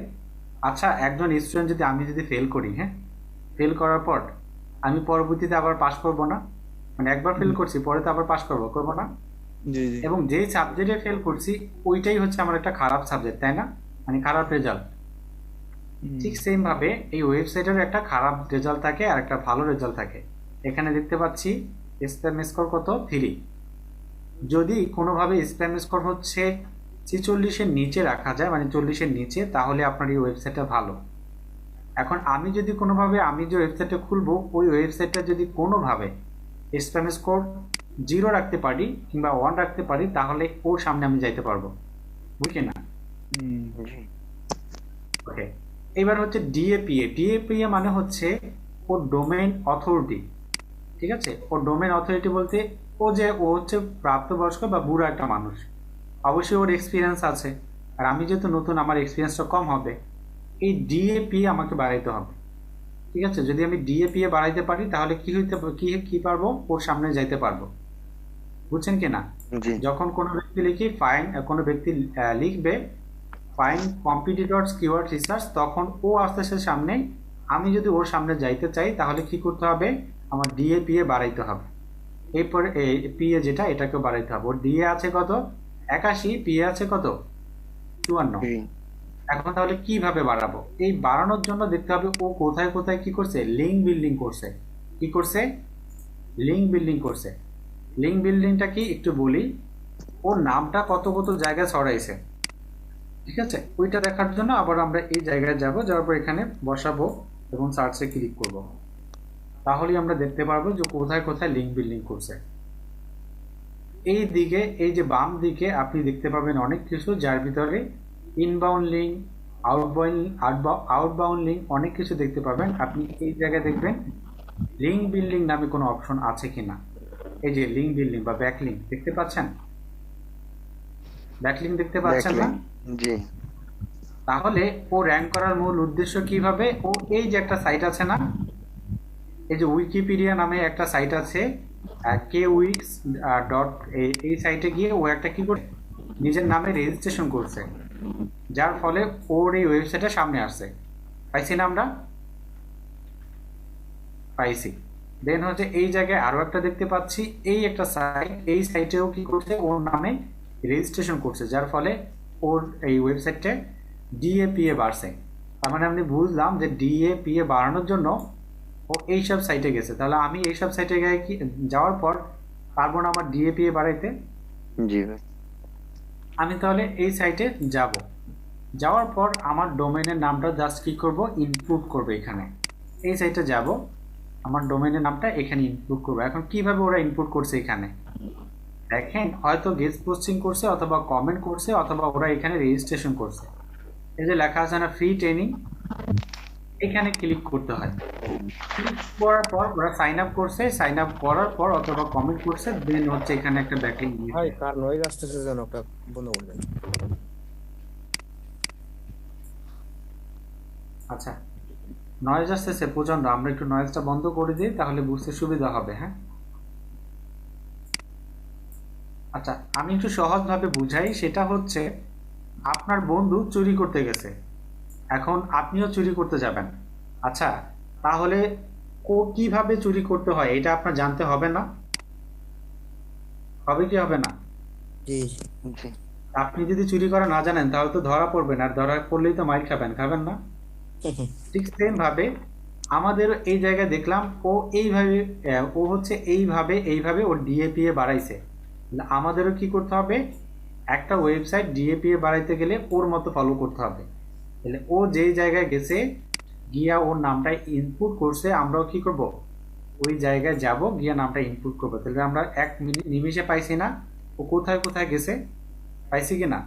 আচ্ছা একজন স্টুডেন্ট যদি আমি ফেল করি, হ্যাঁ, ফেল করার পর আমি পরবর্তীতে আবার পাস করব না? মানে একবার ফেল করছি, পরে তো আবার পাস করব না? জি জি। এবং যেই সাবজেক্টে ফেল করছি ওইটাই হচ্ছে আমার একটা খারাপ সাবজেক্ট, তাই না? মানে খারাপ রেজাল্ট। ঠিক সেম ভাবে এই ওয়েবসাইটের একটা খারাপ রেজাল্ট থাকে আর একটা ভালো রেজাল্ট থাকে। এখানে দেখতে পাচ্ছি স্প্যাম স্কোর কত, 3। যদি কোনোভাবে স্প্যাম স্কোর হচ্ছে 46-এর নিচে রাখা যায়, মানে 40-এর নিচে, তাহলে আপনার এই ওয়েবসাইটটা ভালো। এখন আমি যদি কোনোভাবে আমি যে ওয়েবসাইটটা খুলবো ওই ওয়েবসাইটটা যদি কোনোভাবে স্প্যাম স্কোর 0 রাখতে পারি কিংবা 1 রাখতে পারি, তাহলে ওর সামনে আমি যাইতে পারবো, বুঝলি না? ওকে, এবার হচ্ছে ডিএপিএ। ডিএপিএ মানে হচ্ছে ও ডোমেইন অথরিটি, ঠিক আছে? ও ডোমেইন অথরিটি বলতে ও হচ্ছে প্রাপ্তবয়স্ক বা বুড়ো একটা মানুষ, অবশ্যই ওর এক্সপিরিয়েন্স আছে। আর আমি যেহেতু নতুন, আমার এক্সপিরিয়েন্সটা কম হবে, এই ডিএপি আমাকে বাড়াইতে হবে, ঠিক আছে? যদি আমি ডিএপি বাড়াইতে পারি তাহলে কি পারবো, ওর সামনে যাইতে পারবো। বুঝছেন কি না? জি যখন কোনো ব্যক্তি কোনো ব্যক্তি লিখবে ফাইন কম্পিটিটরস কিওয়ার্ড রিসার্চ, তখন ও আসতেছে সামনে। আমি যদি ওর সামনে যাইতে চাই তাহলে কি করতে হবে, আমার ডিএ বাড়াইতে হবে। এরপরে পিএ যেটা, এটাকে বাড়াইতে হবে। ওর ডিএ আছে কত? 81, পিএ আছে কত? 54। জি এখন তাহলে কিভাবে বাড়াবো? এই বাড়ানোর জন্য দেখতে হবে ও কোথায় কোথায় কি করছে, লিঙ্ক বিল্ডিং করছে। কি করছে? লিঙ্ক বিল্ডিং করছে। লিঙ্ক বিল্ডিংটা কি একটু বলি। ওর নামটা কত কত জায়গায় ছড়াইছে, ঠিক আছে? ওইটা দেখার জন্য আবার আমরা এই জায়গায় যাওয়ার পর এখানে বসাবো এবং সার্চে ক্লিক করব। তাহলেই আমরা দেখতে পারবো যে কোথায় কোথায় লিঙ্ক বিল্ডিং করছে। এই দিকে, এই যে বাম দিকে আপনি দেখতে পাবেন অনেক কিছু, যার ভিতরে ইনবাউন্ড লিঙ্ক, আউটবাউন্ড লিঙ্ক, অনেক কিছু দেখতে পাবেন। আপনি এই জায়গায় দেখবেন লিঙ্ক বিল্ডিং নামে কোনো অপশন আছে কিনা। এই যে লিঙ্ক বিল্ডিং বা ব্যাকলিঙ্ক দেখতে পাচ্ছেন, ব্যাকলিঙ্ক দেখতে পাচ্ছেন না? জি তাহলে ও র্যাঙ্ক করার মূল উদ্দেশ্য কিভাবে, ও এই যে একটা সাইট আছে না, এই যে উইকিপিডিয়া নামে একটা সাইট আছে, kwix., এই সাইটে গিয়ে ও একটা কি করে নিজের নামে রেজিস্ট্রেশন করছে, যার ফলে ওর এই ওয়েবসাইটের সামনে আসছে। পাইছি না আমরা? পাইছি। দেন হচ্ছে এই জায়গায় আরো একটা দেখতে পাচ্ছি, এই একটা সাইট, এই সাইটেও কি করছে, ওর নামে রেজিস্ট্রেশন করছে, যার ফলে ওর এই ওয়েবসাইটে ডিএপিএ বাড়ছে। তার মানে আপনি বুঝলাম যে ডিএপিএ বাড়ানোর জন্য ও এইসব সাইটে গেছে। তাহলে আমি এইসব সাইটে যাওয়ার পর পারবো না আমার ডিএপিএ বাড়াইতে? জি আমি তাহলে এই সাইটে যাওয়ার পর আমার ডোমেইনের নামটা জাস্ট কি করব, ইনপুট করব। এখানে এই সাইটে যাব, আমার ডোমেইনের নামটা এখানে ইনপুট করব। এখন কিভাবে ওরা ইনপুট করছে এখানে দেখেন, হয়তো গেস্ট পোস্টিং করছে, অথবা কমেন্ট করছে, অথবা ওরা এখানে রেজিস্ট্রেশন করছে। এই যে লেখা আছে না ফ্রি ট্রেনিং, এখানে ক্লিক করতে হয়। ক্লিক করার পর ওরা সাইন আপ করছে, সাইন আপ করার পর অথবা কমেন্ট করছে, দেন হচ্ছে এখানে একটা ব্যাকলিঙ্ক দিয়ে ভাই কার নয়েজ আসতেছে যেন, একটা বন্ধ করে দেন। আচ্ছা, নয়েজ আসতেছে প্রচন্ড, আমরা একটু নয়েজটা বন্ধ করে দিই, তাহলে বুঝতে সুবিধা হবে। হ্যাঁ, আচ্ছা, আমি একটু সহজভাবে বুঝাই। সেটা হচ্ছে আপনার বন্ধু চুরি করতে গেছে, এখন আপনিও চুরি করতে যাবেন। আচ্ছা, তাহলে কিভাবে চুরি করতে হয় এটা আপনার জানতে হবে না? হবে কি হবে না? জি জি আপনি যদি চুরি করা না জানেন তাহলে তো ধরা পড়বেন, আর ধরা পড়লেই তো মাইর খাবেন না? ঠিক সেম ভাবে আমাদের এই জায়গায় দেখলাম ও এইভাবে, ও হচ্ছে এইভাবে ওর ডিএপিএ বাড়াইছে। আমাদেরও কি করতে হবে, একটা ওয়েবসাইট ডিএপিএ বাড়াইতে গেলে ওর মতো ফলো করতে হবে। তাহলে ও যেই জায়গায় গেছে গিয়া ওর নামটা ইনপুট করছে, আমরাও কি করব, ওই জায়গায় যাব, গিয়া নামটা ইনপুট করবো। তাহলে আমরা 1 মিনিট নিমিষে পাইছি না ও কোথায় কোথায় গেছে, পাইছি কি না?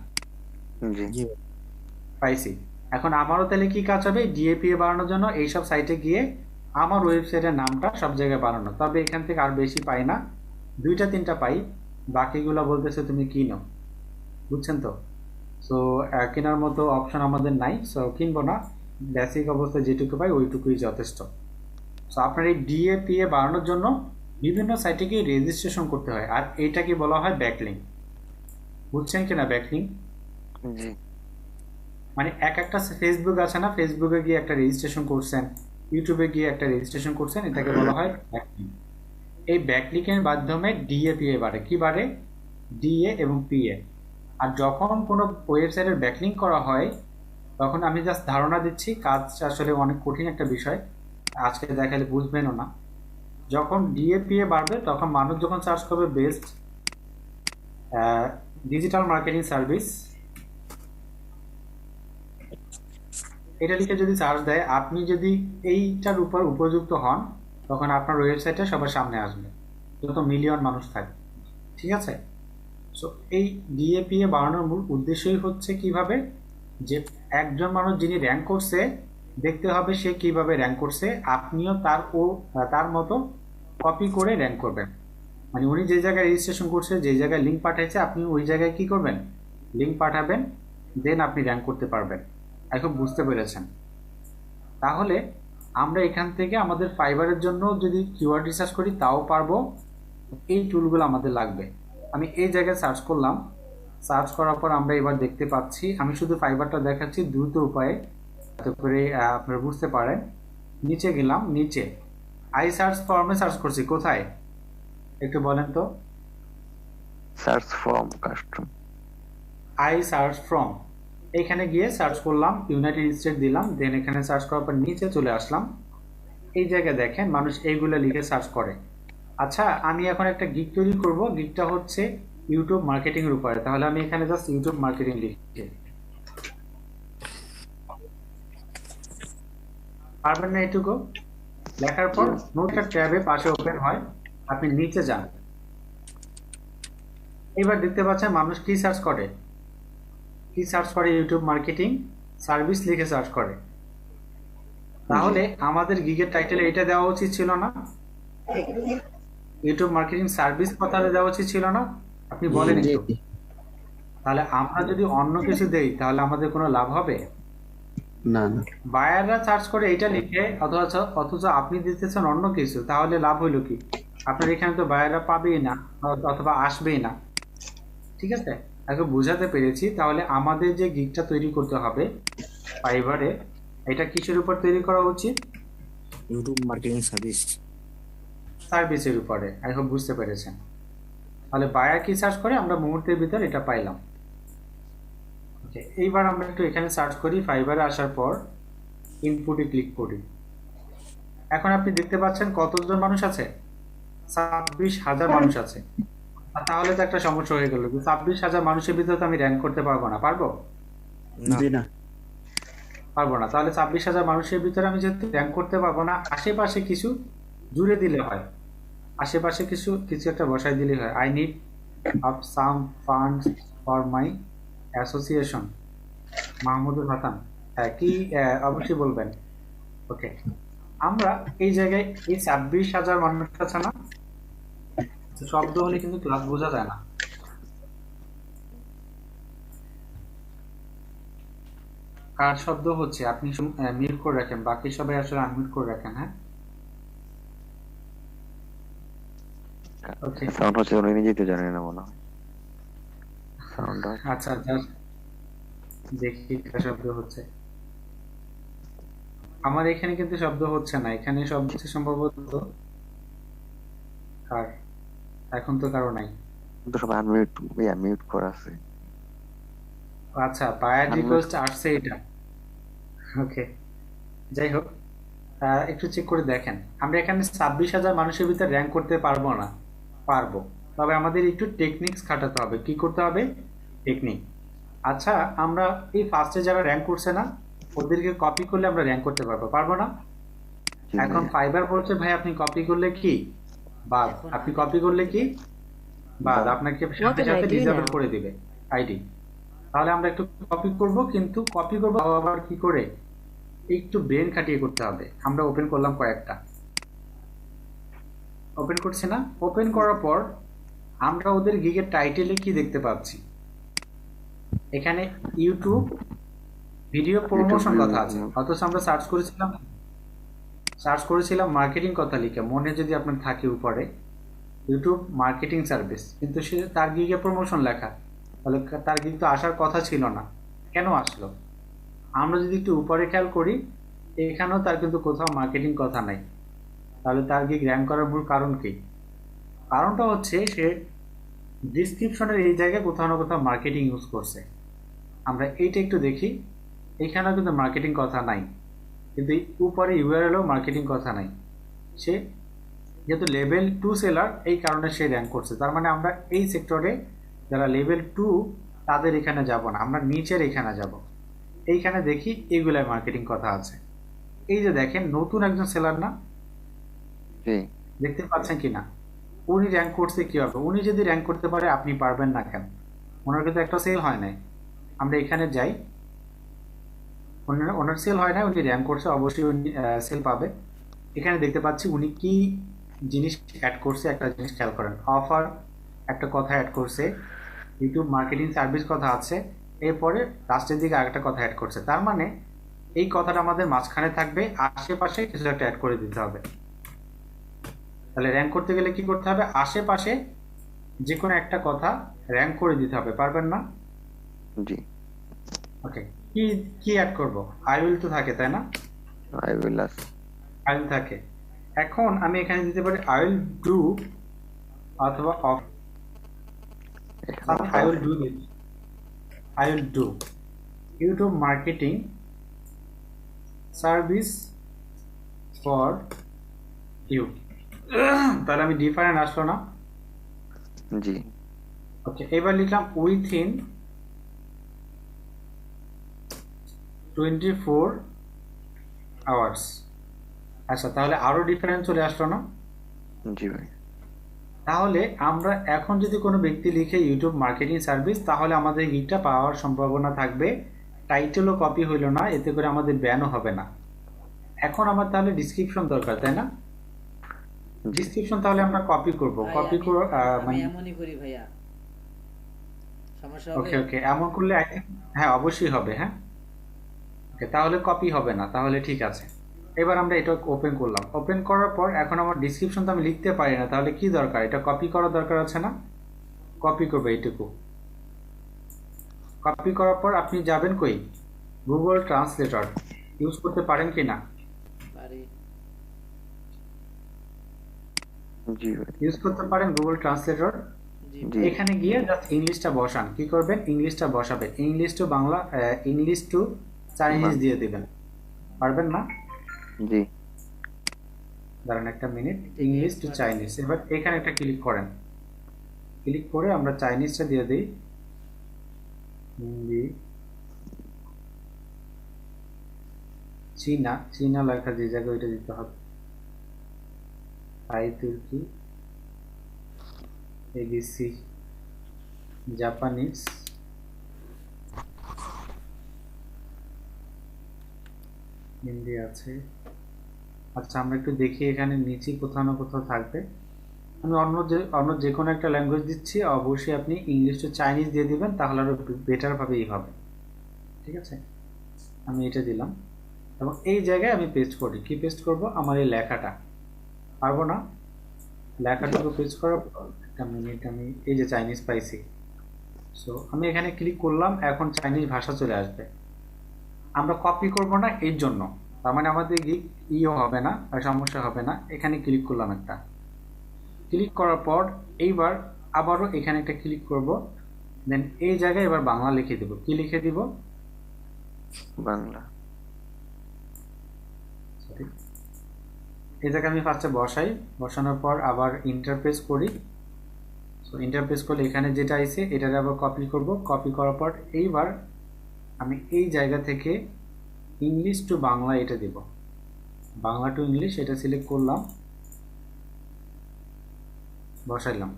জি পাইছি। এখন আমারও তাহলে কি কাজ হবে, ডিএপিএ বাড়ানোর জন্য এইসব সাইটে গিয়ে আমার ওয়েবসাইটের নামটা সব জায়গায় বাড়ানো। তবে এখান থেকে আর বেশি পাই না, 2-3টা পাই, বাকিগুলো বলতেছে তুমি কিনো। বুঝছেন তো? সো কেনার মতো অপশন আমাদের নাই, সো কিনবো না। বেসিক অবস্থায় যেটুকু পাই ওইটুকুই যথেষ্ট। সো আপনার এই ডিএপিএ বাড়ানোর জন্য বিভিন্ন সাইটে গিয়ে রেজিস্ট্রেশন করতে হয়, আর এইটাকে বলা হয় ব্যাকলিঙ্ক। বুঝছেন কিনা ব্যাকলিঙ্ক? জি মানে একটা ফেসবুক আছে না, ফেসবুকে গিয়ে একটা রেজিস্ট্রেশন করছেন, ইউটিউবে গিয়ে একটা রেজিস্ট্রেশন করছেন, এটাকে বলা হয় ব্যাকলিঙ্ক। এই ব্যাকলিঙ্কের মাধ্যমে ডিএপিএ বাড়ে। কি বাড়ে? ডিএ এবং পিএ। আর যখন কোনো ওয়েবসাইটের ব্যাকলিঙ্ক করা হয় তখন আমি জাস্ট ধারণা দিচ্ছি, কাজ আসলে অনেক কঠিন একটা বিষয়, আজকে দেখালে বুঝবেনও না। যখন ডিএপিএ বাড়বে তখন মানুষ যখন সার্চ করবে বেস্ট ডিজিটাল মার্কেটিং সার্ভিস, এটা লিখে যদি সার্চ দেয়, আপনি যদি এইটার উপর উপযুক্ত হন তখন আপনার ওয়েবসাইটে সবার সামনে আসবে, যত মিলিয়ন মানুষ থাকে। ঠিক আছে? সো এই ডিএপিএ বাড়ানোর মূল উদ্দেশ্যই হচ্ছে কিভাবে, যে একজন মানুষ যিনি র্যাঙ্ক করছে দেখতে হবে সে কিভাবে র্যাঙ্ক করছে, আপনিও তার মতো কপি করে র্যাঙ্ক করবেন। মানে উনি যে জায়গায় রেজিস্ট্রেশন করছে, যে জায়গায় লিঙ্ক পাঠাইছে, আপনি ওই জায়গায় কি করবেন, লিঙ্ক পাঠাবেন, দেন আপনি র্যাঙ্ক করতে পারবেন। এখন বুঝতে পেরেছেন? তাহলে আমরা এখান থেকে আমাদের ফাইবারের জন্য যদি কিওয়ার্ড রিসার্চ করি তাও পারবো। এই টুলগুলো আমাদের লাগবে। আমি এই জায়গায় সার্চ করলাম, সার্চ করার পর আমরা এবার দেখতে পাচ্ছি, আমি শুধু ফাইবারটা দেখাচ্ছি দ্রুত উপায়ে যাতে করে আপনারা বুঝতে পারেন। নিচে গেলাম, নিচে আই সার্চ ফর্মে সার্চ করছি, কোথায় একটু বলেন তো? Search from custom. I search from, এখানে গিয়ে সার্চ করলাম, ইউনাইটেড স্টেট দিলাম, দেন এখানে সার্চ করার পর নিচে চলে আসলাম। এই জায়গায় দেখেন মানুষ এইগুলো লিখে সার্চ করে। আচ্ছা, আমি এখন একটা গিগ তৈরি করব। গিগটা হচ্ছে ইউটিউব মার্কেটিং এর উপরে। তাহলে আমি এখানে জাস্ট ইউটিউব মার্কেটিং লিখছি, পারবেন না এটুকু? লেখার পর নোটটা ট্যাবে পাশে ওপেন হয়, আপনি নিচে যান। এবার দেখতে পাচ্ছেন মানুষ কি সার্চ করে, ইউটিউব মার্কেটিং সার্ভিস লিখে সার্চ করে। তাহলে আমাদের গিগের টাইটেলে এটা দেওয়া উচিত ছিল না? ইউটিউব মার্কেটিং সার্ভিস কথাটা দেওয়া উচিত ছিল না? আপনি বলেন একটু। তাহলে আমরা যদি অন্য কিছু দেই তাহলে আমাদের কোনো লাভ হবে না না। বায়াররা সার্চ করে এইটা লিখে, অথচ আপনি দিতেছেন অন্য কিছু, তাহলে লাভ হইলো কি? আপনার এখানে তো বায়াররা পাবেই না, অথবা আসবেই না। ঠিক আছে, এখন বুঝাতে পেরেছি। তাহলে আমাদের যে গিগটা তৈরি করতে হবে ফাইবারে, এটা কিসের উপর তৈরি করা উচিত? ইউটিউব মার্কেটিং সার্ভিসের উপরে। আই হোপ বুঝতে পেরেছেন। তাহলে বায়ার কি সার্চ করে, আমরা মুহূর্তের ভিতর এটা পাইলাম। এইবার আমরা একটু এখানে সার্চ করি, ফাইবারে আসার পর ইনপুটে ক্লিক করি। এখন আপনি দেখতে পাচ্ছেন কতজন মানুষ আছে? 26,000 মানুষ আছে। তাহলে তো একটা সমস্যা হয়ে গেল, 26,000 মানুষের ভিতরে তো আমি র্যাঙ্ক করতে পারবো না। পারবো? পারবো না। তাহলে 26,000 মানুষের ভিতরে আমি যেহেতু র্যাঙ্ক করতে পারবো না, আশেপাশে কিছু জুড়ে দিলে হয়, আশেপাশে কিছু একটা বসাই দিলে হয়। I need up some funds for my association Mahmudul Hasan. হ্যাঁ, কি অবশ্যই বলবেন। ওকে, আমরা এই জায়গায় এই 26,000 মানুষ আছে না, শব্দ হলে কিন্তু ক্লাস বোঝা যায় না। কার শব্দ হচ্ছে আপনি মিউট করে রাখেন, বাকি সবাই আসলে আনমিউট করে রাখেন। হ্যাঁ, ওকে। সাউন্ড হচ্ছে উনি নিজেই তো জানেন না মনে হয়। সাউন্ড আচ্ছা, দেখি কার শব্দ হচ্ছে। আমার এখানে কিন্তু শব্দ হচ্ছে না, এখানে শব্দ হচ্ছে সম্ভবত কার। এখন তো কারো নাই। তো সব মিউট করা আছে। আচ্ছা, বায়ার রিকোয়েস্ট আসছে এটা। ওকে, যাই হোক, একটু চেক করে দেখেন। আমরা এখানে 26,000 মানুষের ভিতরে র্যাঙ্ক করতে পারবো না? পারবো, তবে আমাদের একটু টেকনিক্স খাটাতে হবে। কি করতে হবে? টেকনিক। আচ্ছা, আমরা এই ফার্স্টে যারা র্যাঙ্ক করছে না, ওদেরকে কপি করলে আমরা র্যাঙ্ক করতে পারবো না? এখন ফাইবার বলছে ভাই আপনি কপি করলে কি বাদ, আপনি কপি করলে কি বাদ, আপনাকে সাথে সাথে ডিসেবল করে দিবে আইডি। তাহলে আমরা একটু কপি করব, কিন্তু কপি করব আবার কি করে, একটু ব্রেন খাটিয়ে করতে হবে। আমরা ওপেন করলাম, কয়েকটা ওপেন করছি না, ওপেন করার পর আমরা ওদের গিগের টাইটেলে কি দেখতে পাচ্ছি, এখানে ইউটিউব ভিডিও প্রমোশন কথা আছে, অথচ আমরা সার্চ করেছিলাম মার্কেটিং কথা লিখে, মনে যদি আপনার থাকে উপরে ইউটিউব মার্কেটিং সার্ভিস, কিন্তু সে তার গিগে প্রমোশন লেখা, তাহলে তার গিগ তো আসার কথা ছিল না, কেন আসলো? আমরা যদি একটু উপরে খেয়াল করি, এখানেও তার কিন্তু কোথাও মার্কেটিং কথা নাই। তাহলে তার গিগ র্যাঙ্ক করার মূল কারণ কি? কারণটা হচ্ছে সে ডিসক্রিপশনের এই জায়গায় কোথাও না কোথাও মার্কেটিং ইউজ করছে। আমরা এইটা একটু দেখি, এখানেও কিন্তু মার্কেটিং কথা নাই, কিন্তু উপরে ইউআরএলও মার্কেটিং কথা নাই। সে যেহেতু লেভেল 2 সেলার, এই কারণে সে র্যাঙ্ক করছে। তার মানে আমরা এই সেক্টরে যারা লেভেল 2 তাদের এখানে যাব না, আমরা নিচের এখানে যাব। এইখানে দেখি এইগুলাই মার্কেটিং কথা আছে। এই যে দেখেন নতুন একজন সেলার না, দেখতে পাচ্ছেন কিনা, উনি র্যাঙ্ক করছে কিভাবে? উনি যদি র্যাঙ্ক করতে পারে আপনি পারবেন না কেন? ওনার কিন্তু একটা সেল হয় নাই। আমরা এখানে যাই, ওনার সেল হয় না, উনি র্যাঙ্ক করছে, অবশ্যই উনি সেল পাবে। এখানে দেখতে পাচ্ছি উনি কি জিনিস অ্যাড করছে, একটা জিনিস খেয়াল করেন, অফার একটা কথা অ্যাড করছে, ইউটিউব মার্কেটিং সার্ভিস কথা আছে, এরপরে লাস্টের দিকে আরেকটা কথা অ্যাড করছে। তার মানে এই কথাটা আমাদের মাঝখানে থাকবে, আশেপাশে কিছু একটা অ্যাড করে দিতে হবে। তাহলে র্যাঙ্ক করতে গেলে কি করতে হবে, আশেপাশে যে কোনো একটা কথা র্যাঙ্ক করে দিতে হবে, পারবেন না? জি, ওকে, কি কি অ্যাড করব, আই উইল তো থাকে তাই না, I will us. I will থাকে। এখন আমি এখানে দিতে পারি আই উইল ডু অথবা অফ, আমি আই উইল ডু দিচ্ছি, I will do YouTube marketing service for you. তাহলে আমি ডিফারেন্ট আসলো না? জি, ওকে, এবার লিখলাম উইথিন 24 আওয়ার্স। আচ্ছা, তাহলে আরো ডিফারেন্স চলে আসলো না? জি ভাই। তাহলে আমরা এখন যদি কোনো ব্যক্তি লিখে ইউটিউব মার্কেটিং সার্ভিস, তাহলে আমাদের গিকটা পাওয়ার সম্ভাবনা থাকবে, টাইটেলও কপি হইল না, এতে করে আমাদের ব্যানও হবে না। এখন আমার তাহলে ডিসক্রিপশন দরকার তাই না? ডিসক্রিপশন তাহলে আমরা কপি করব, ভাই, কপি আমি- করে আমি এমনই করি ভাইয়া, সমস্যা হবে? ওকে ওকে, এমন করলে I think হ্যাঁ অবশ্যই হবে। হ্যাঁ ওকে, তাহলে কপি হবে না, তাহলে ঠিক আছে। এবার আমরা এটা ওপেন করলাম, ওপেন করার পর এখন আমার ডিসক্রিপশন তো আমি লিখতে পারি না, তাহলে কি দরকার, এটা কপি করার দরকার আছে না? কপি করবে এইটুকু। কপি করার পর আপনি যাবেন কই, গুগল ট্রান্সলেটর ইউজ করতে পারেন কি না? পারি। জি ভাই। ইউজ করতে পারেন গুগল ট্রান্সলেটর। জি জি। এখানে গিয়ে জাস্ট ইংলিশটা বসান, কি করবেন, ইংলিশটা বসাবেন, English to Bangla, English to Chinese দিয়ে দিবেন, পারবেন না? জি, দাঁড়ান একটা মিনিট, ইংলিশ টু চাইনিজ। এবার এখানে একটা ক্লিক করেন, ক্লিক করে আমরা চাইনিজটা দিয়ে দিই, হিন্দি, চীনা, চীনা লেখা যে জায়গায় ওইটা দিতে হবে, থাই, তুর্কি, এবিসি, জাপানিজ, হিন্দি আছে। আচ্ছা, আমরা একটু দেখি এখানে নিচে কোথাও না কোথাও থাকবে। আমি অন্য যে কোনো একটা ল্যাঙ্গুয়েজ দিচ্ছি, অবশ্যই আপনি ইংলিশ টু চাইনিজ দিয়ে দিবেন, তাহলে আরো বেটার ভাবেই হবে। ঠিক আছে, আমি এটা দিলাম এবং এই জায়গায় আমি পেস্ট করি, কি পেস্ট করব, আমার এই লেখাটা, পারবো না? লেখাটুকু পেস্ট করার পর একটা মিনিট, আমি এই যে চাইনিজ পাইছি, সো আমি এখানে ক্লিক করলাম, এখন চাইনিজ ভাষা চলে আসবে। আমরা কপি করব না এর জন্য, তার মানে আমাদের ইও হবে না, আর সমস্যা হবে না। এখানে ক্লিক করলাম একটা, ক্লিক করার পর এইবার আবারও এখানে একটা ক্লিক করব, দেন এই জায়গায় এবার বাংলা লিখে দিব। কি লিখে দিব, বাংলা। সরি, এই জায়গায় আমি ফার্স্টে বসাই, বসানোর পর আবার ইন্টারপ্রেস করি। সো ইন্টারপ্রেস করলে এখানে যেটা আইছে এটারে আবার কপি করব, কপি করার পর এইবার আমি এই জায়গা থেকে ইংলিশ টু বাংলা এটা দিব, বাংলা টু ইংলিশ এটা সিলেক্ট করলাম, বসাইলাম।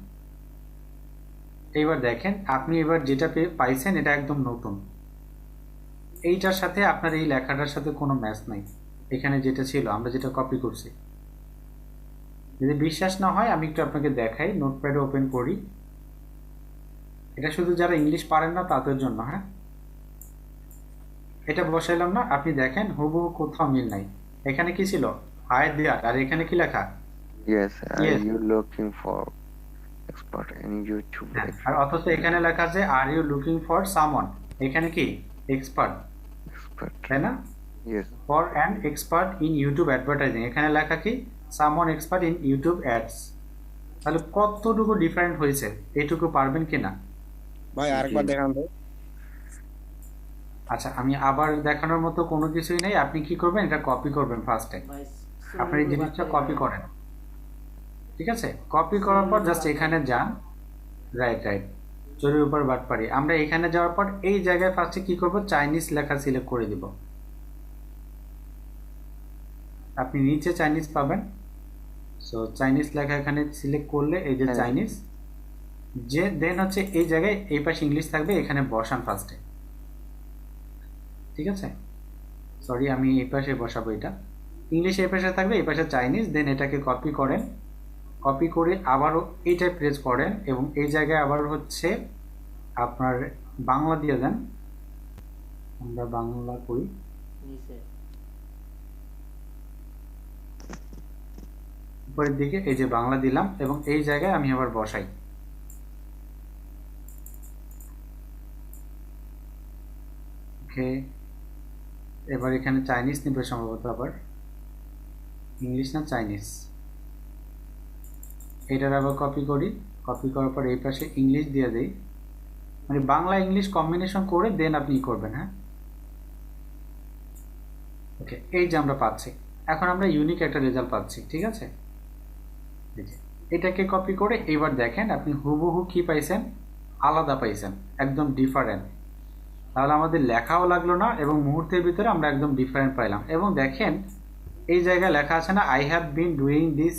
এইবার দেখেন আপনি এবার যেটা পাইছেন এটা একদম নতুন, এইটার সাথে আপনার এই লেখাটার সাথে কোনো ম্যাচ নাই, এখানে যেটা ছিল আমরা যেটা কপি করছি। যদি বিশ্বাস না হয় আমি একটু আপনাকে দেখাই, নোটপ্যাডে ওপেন করি, এটা শুধু যারা ইংলিশ পারেন না তাদের জন্য। হ্যাঁ, এটা বসাইলাম না, আপনি দেখেন হুবহু কোথাও মিল নাই। এখানে কি ছিল, হায়ার দেয়ার, আর এখানে কি লেখা, Yes, are Yes. you looking for expert in YouTube? আর অথচ এখানে লেখা আছে are you looking for someone, এখানে কি এক্সপার্ট, Expert. তাই না? Yes. For an expert in YouTube advertising, এখানে লেখা কি someone expert in YouTube ads. তাহলে কতটুকু ডিফারেন্ট হয়েছে, এইটুকু পারবেন কিনা? ভাই আরেকবার দেখান তো। আচ্ছা, আমি আবার দেখানোর মতো কোনো কিছুই নেই, আপনি কি করবেন, এটা কপি করবেন ফার্স্টে, ভাই, আপনার এই জিনিসটা কপি করেন, ঠিক আছে? কপি করার পর জাস্ট এখানে যান, রাইট রাইট, চোরের উপর বাটপারি। আমরা এখানে যাওয়ার পর এই জায়গায় ফার্স্টে কি করব, চাইনিজ লেখা সিলেক্ট করে দিব, আপনি নিচে চাইনিজ পাবেন। সো চাইনিজ লেখা এখানে সিলেক্ট করলে এই যে হ্যাঁ। চাইনিজ, যে দেন হচ্ছে এই জায়গায় এই পাশে ইংলিশ থাকবে, এখানে বসান ফার্স্টে, ঠিক আছে? সরি, আমি এই পাশে বসাবো। এটা ইংলিশ এই পাশে থাকবে, এই পাশে চাইনিজ। দেন এটাকে কপি করেন, কপি করে আবারও এইটাই প্রেস করেন এবং এই জায়গায় আবার হচ্ছে আপনার বাংলা দিয়ে দেন। আমরা বাংলা করি, নিচে উপরের দিকে এই যে বাংলা দিলাম এবং এই জায়গায় আমি আবার বসাই। ওকে, এবার এখানে চাইনিজ নিবে সম্ভবত, আবার ইংলিশ না চাইনিজ। এটার আবার কপি করি, কপি করার পর এই পাশে ইংলিশ দিয়ে দেই, মানে বাংলা ইংলিশ কম্বিনেশন করে দেন আপনি করবেন। হ্যাঁ, ওকে, এই যে আমরা পাচ্ছি, এখন আমরা ইউনিক একটা রেজাল্ট পাচ্ছি। ঠিক আছে, এটাকে কপি করে এবার দেখেন আপনি হুবহু কি পাইছেন, আলাদা পাইছেন, একদম ডিফারেন্ট। তাহলে আমাদের লেখাও লাগলো না এবং মুহূর্তের ভিতরে আমরা একদম ডিফারেন্ট পাইলাম। এবং দেখেন এই জায়গায় লেখা আছে না, I have been doing this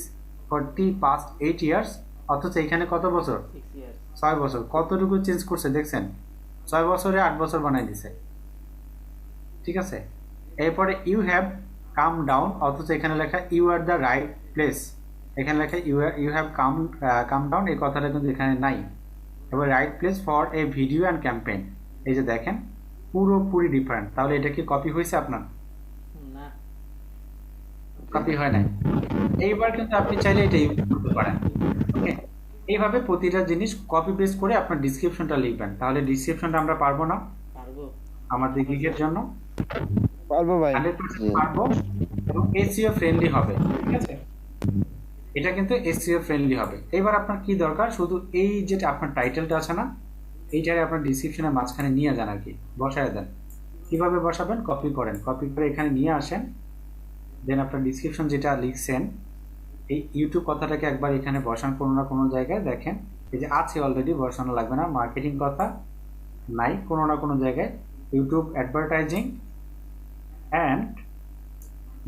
for the past 8 years, অথচ এখানে কত বছর, 6 ইয়ার্স। 6 বছর। কতটুকু চেঞ্জ করছে দেখছেন, 6 বছরে 8 বছর বানাই দিছে। ঠিক আছে, এরপরে ইউ হ্যাভ কাম ডাউন, অথচ এখানে লেখা you are the right place, এখানে লেখা ইউ হ্যাভ কাম ডাউন, এই কথাটা কিন্তু এখানে নাই। এবার right place for a video and campaign, এই যে দেখেন পুরোপুরি ডিফারেন্ট। তাহলে এটা কি কপি হয়েছে আপনার? না, কপি হয় নাই। এইবার কিন্তু আপনি চাইলে এটা ইউজ করতে পারেন। ওকে, এইভাবে প্রতিটা জিনিস কপি পেস্ট করে আপনার ডিসক্রিপশনটা লিখবেন। তাহলে ডিসক্রিপশনটা আমরা পারবো না পারবো। আমাদের গিগের জন্য, পারবো ভাই। 100% পারবো এবং এসইও ফ্রেন্ডলি হবে। ঠিক আছে, এটা কিন্তু এসইও ফ্রেন্ডলি হবে। এবার আপনার কি দরকার, শুধু এই যেটা আপনার টাইটেলটা আছে না, এইটারে আপনার ডিসক্রিপশনের মাঝখানে নিয়ে যান আর কি, বসায় দেন। কিভাবে বসাবেন, কপি করেন, কপি করে এখানে নিয়ে আসেন। দেন আপনার ডিসক্রিপশন যেটা লিখছেন, এই ইউটিউব কথাটাকে একবার এখানে বসান কোনো না কোনো জায়গায়। দেখেন এই যে আছে অলরেডি, বসানো লাগবে না। মার্কেটিং কথা নাই, কোনো না কোনো জায়গায় ইউটিউব অ্যাডভার্টাইজিং অ্যান্ড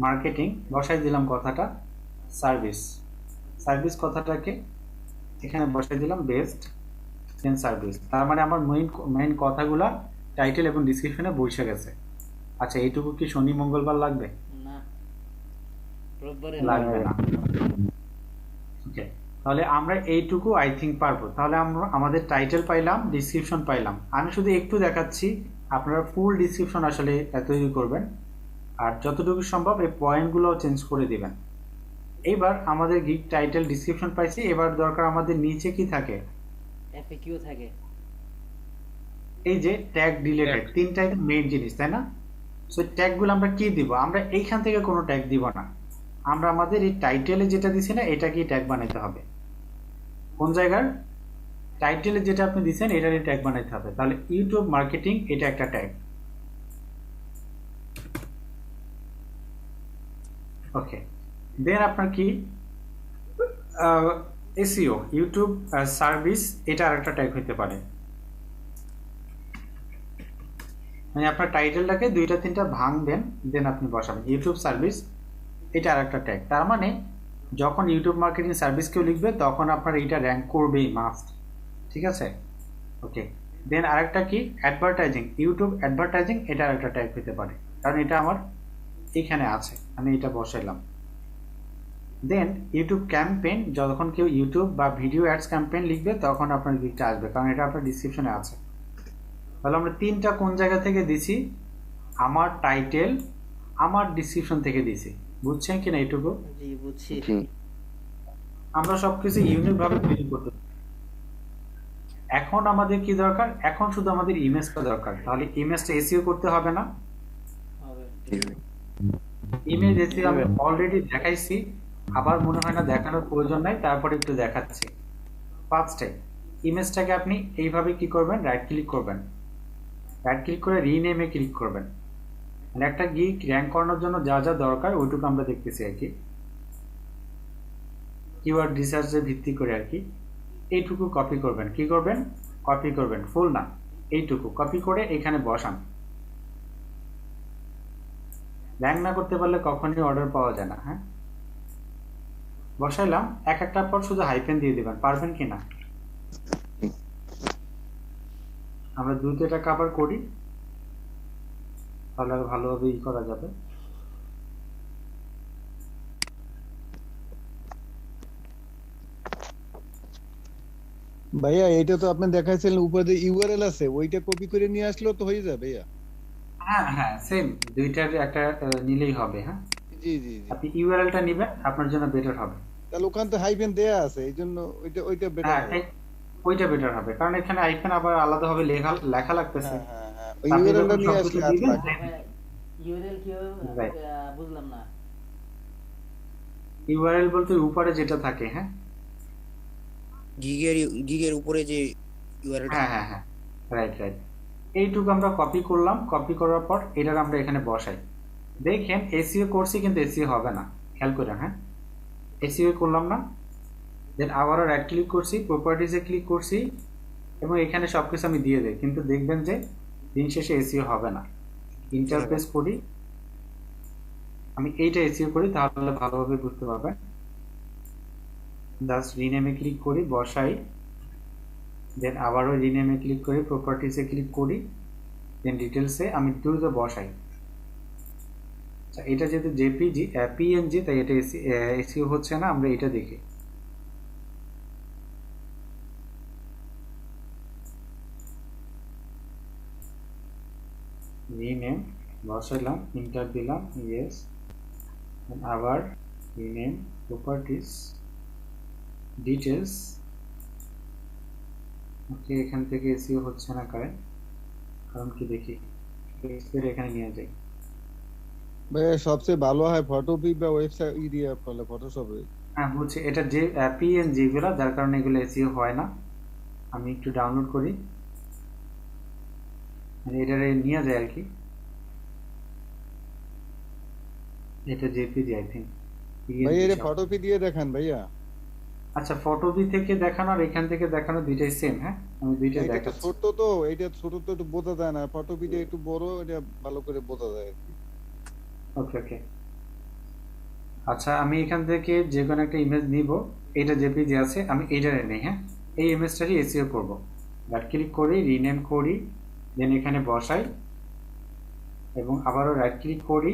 মার্কেটিং বসাই দিলাম কথাটা। সার্ভিস, সার্ভিস কথাটাকে এখানে বসাই দিলাম, বেস্ট দেন সার্ভিস। তার মানে আমার মেইন কথাগুলা টাইটেল এবং ডিসক্রিপশনে বসে গেছে। আচ্ছা, এইটুকু কি শনি মঙ্গলবার লাগবে? না, রোববারে লাগবে না। ওকে, তাহলে আমরা এইটুকু আই থিঙ্ক পারবো। তাহলে আমরা আমাদের টাইটেল পাইলাম, ডিসক্রিপশন পাইলাম। আমি শুধু একটু দেখাচ্ছি, আপনারা ফুল ডিসক্রিপশন আসলে তৈরি করবেন আর যতটুকু সম্ভব এই পয়েন্টগুলো চেঞ্জ করে দিবেন। এইবার আমাদের গিগ টাইটেল ডিসক্রিপশন পাইছি, এবার দরকার আমাদের নিচে কি থাকে, এফএকিউ থাকে। এই যে ট্যাগ রিলেটেড, তিনটাই মেইন জিনিস, তাই না? সো ট্যাগগুলো আমরা কি দিব, আমরা এইখান থেকে কোনো ট্যাগ দিব না, আমরা আমাদের এই টাইটেলে যেটা দিছি না এটাকেই ট্যাগ বানাইতে হবে। কোন জায়গার টাইটেলে যেটা আপনি দিচ্ছেন এটারই ট্যাগ বানাইতে হবে। তাহলে ইউটিউব মার্কেটিং এটা একটা ট্যাগ। ওকে, দেন আপনার কি এসইও ইউটিউব সার্ভিস, এটা আরেকটা ট্যাগ হতে পারে। মানে আপনার টাইটেলটাকে 2-3টা ভাঙ দেন, দেন আপনি বসাবেন ইউটিউব সার্ভিস, এটা আরেকটা ট্যাগ। তার মানে যখন ইউটিউব মার্কেটিং সার্ভিস কেউ লিখবে তখন আপনার এইটা র্যাঙ্ক করবেই মাস্ট। ঠিক আছে, ওকে। দেন আরেকটা কি, অ্যাডভার্টাইজিং, ইউটিউব অ্যাডভার্টাইজিং, এটা আরেকটা ট্যাগ হতে পারে, কারণ এটা আমার এখানে আছে, আমি এটা বসাইলাম। দেন ইউটিউব ক্যাম্পেইন, যখন কেউ ইউটিউব বা ভিডিও অ্যাডস ক্যাম্পেইন লিখবে তখন আপনার গিগটা আসবে, কারণ এটা আপনার ডিসক্রিপশনে আছে। তাহলে আমরা তিনটা কোন জায়গা থেকে দিছি, আমার টাইটেল, আমার ডিসক্রিপশন থেকে দিছি। বুঝছেন কিনা এইটুকু? জি, বুঝছি। আমরা সবকিছু ইউনিক ভাবে তৈরি করতে। এখন আমাদের কি দরকার, এখন শুধু আমাদের ইমেজটা দরকার। তাহলে ইমেজটা এসইও করতে হবে না? হবে। ইমেজ এসইও আমি অলরেডি দেখাইছি, আবার মনে হয় না দেখানোর প্রয়োজন নাই, তারপরে একটু দেখাচ্ছি। ফার্স্টে ইমেজটাকে আপনি এইভাবে কি করবেন, রাইট ক্লিক করবেন, রাইট ক্লিক করে রিনেমে ক্লিক করবেন। মানে একটা গিগ র্যাঙ্ক করানোর জন্য যা যা দরকার ওইটুকু আমরা দেখতেছি আর কি, কিওয়ার্ড রিসার্চের ভিত্তি করে আর কি। এইটুকু কপি করবেন, কি করবেন, কপি করবেন, ফুল না, এইটুকু কপি করে এখানে বসান। র্যাঙ্ক না করতে পারলে কখনই অর্ডার পাওয়া যায় না। হ্যাঁ, বসাইলাম, এক একটার পর শুধু হাইফেন দিয়ে দিবেন, পারবেন কিনা? আমরা দ্রুত এটা কভার করি। তাহলে আর ভালোভাবে করা যাবে। ভাইয়া এটা তো আপনি দেখাইছিলেন উপরে ইউআরএল আছে, ওইটা কপি করে নিয়ে আসলেও তো হয়ে যাবে ভাইয়া। হ্যাঁ হ্যাঁ, সেম দুইটার একটা নিলেই হবে। হ্যাঁ, জি জি জি। আপনি ইউআরএলটা নেবেন, আপনার জন্য বেটার হবে। তাহলে ওখানে তো হাইফেন দেয়া আছে, এই জন্য ওইটা বেটার হ্যাঁ, হবে। ওইটা বেটার হবে, কারণ এখানে আইকন আবার আলাদাভাবে লেখা লেখা লাগতেছে। হ্যাঁ হ্যাঁ হ্যাঁ, ওই আপনি ইউআরএলটা যখন নিয়ে সবকিছু আসলে দিবেন, ইউআরএল কি হবে? Right. বুঝলাম না। ইউআরএল বলতে উপরে যেটা থাকে। হ্যাঁ গিগের উপরে যে ইউআরএল। হ্যাঁ হ্যাঁ হ্যাঁ, রাইট রাইট। এইটুকু আমরা কপি করলাম, কপি করার পর এটার আমরা এখানে বসাই। দেখেন এসইও করছি কিন্তু এসইও হবে না, খেয়াল করেন। হ্যাঁ, এসইও করলাম না, দেন আবারও রাইট ক্লিক করছি, প্রপার্টিজে ক্লিক করছি এবং এখানে সবকিছু আমি দিয়ে দিই, কিন্তু দেখবেন যে দিন শেষে এসইও হবে না। ইন্টারফেস করি, আমি এইটা এসইও করি, তাহলে ভালোভাবে বুঝতে পারবেন। জাস্ট রিনেমে ক্লিক করি, বসাই, দেন আবারও রিনেমে ক্লিক করি, প্রপার্টিসে ক্লিক করি, দেন ডিটেলসে আমি দ্রুত বসাই। আচ্ছা, এটা যেহেতু জেপিজি পিএনজি, তাই এটা এসইও হচ্ছে না, আমরা এটা দেখি। রিনেম বসাইলাম, ইন্টার দিলাম, ইয়েস, আবার রিনেম, প্রপার্টিস, ডিটেলস। ওকে, এখান থেকে এসইও হচ্ছে না, কারণ কি দেখি, এখানে নিয়ে যাই। ভাইয়া সবচেয়ে ভালো হয় ফটোপিক বা ওয়েবসাইট দিয়ে করলে, ফটোশপে। হ্যাঁ বুঝছি, এটা যে পিএনজি গুলো, যার কারণে এগুলো এসইও হয় না। আমি একটু ডাউনলোড করি, মানে এটা নিয়ে যায় আর কি। এটা জেপিজি আই থিঙ্ক। ভাইয়া এটা ফটোপি দিয়ে দেখান ভাইয়া। আচ্ছা, ফটোপি থেকে দেখানো আর এখান থেকে দেখানো দুইটাই সেম। হ্যাঁ, আমি দুইটাই এটা তো দেখাচ্ছি। ছোট, তো এটা ছোট তো একটু বোঝা যায় না, ফটোপিটা একটু বড়, এটা ভালো করে বোঝা যায় আর কি। ওকে ওকে, আচ্ছা আমি এখান থেকে যে কোনো একটা ইমেজ নিব, এটা জেপিজি আছে, আমি এইটারে নেই। হ্যাঁ, এই ইমেজটারই এসইও করব। রাইট ক্লিক করি, রিনেম করি, দেন এখানে বসাই এবং আবারও রাইট ক্লিক করি,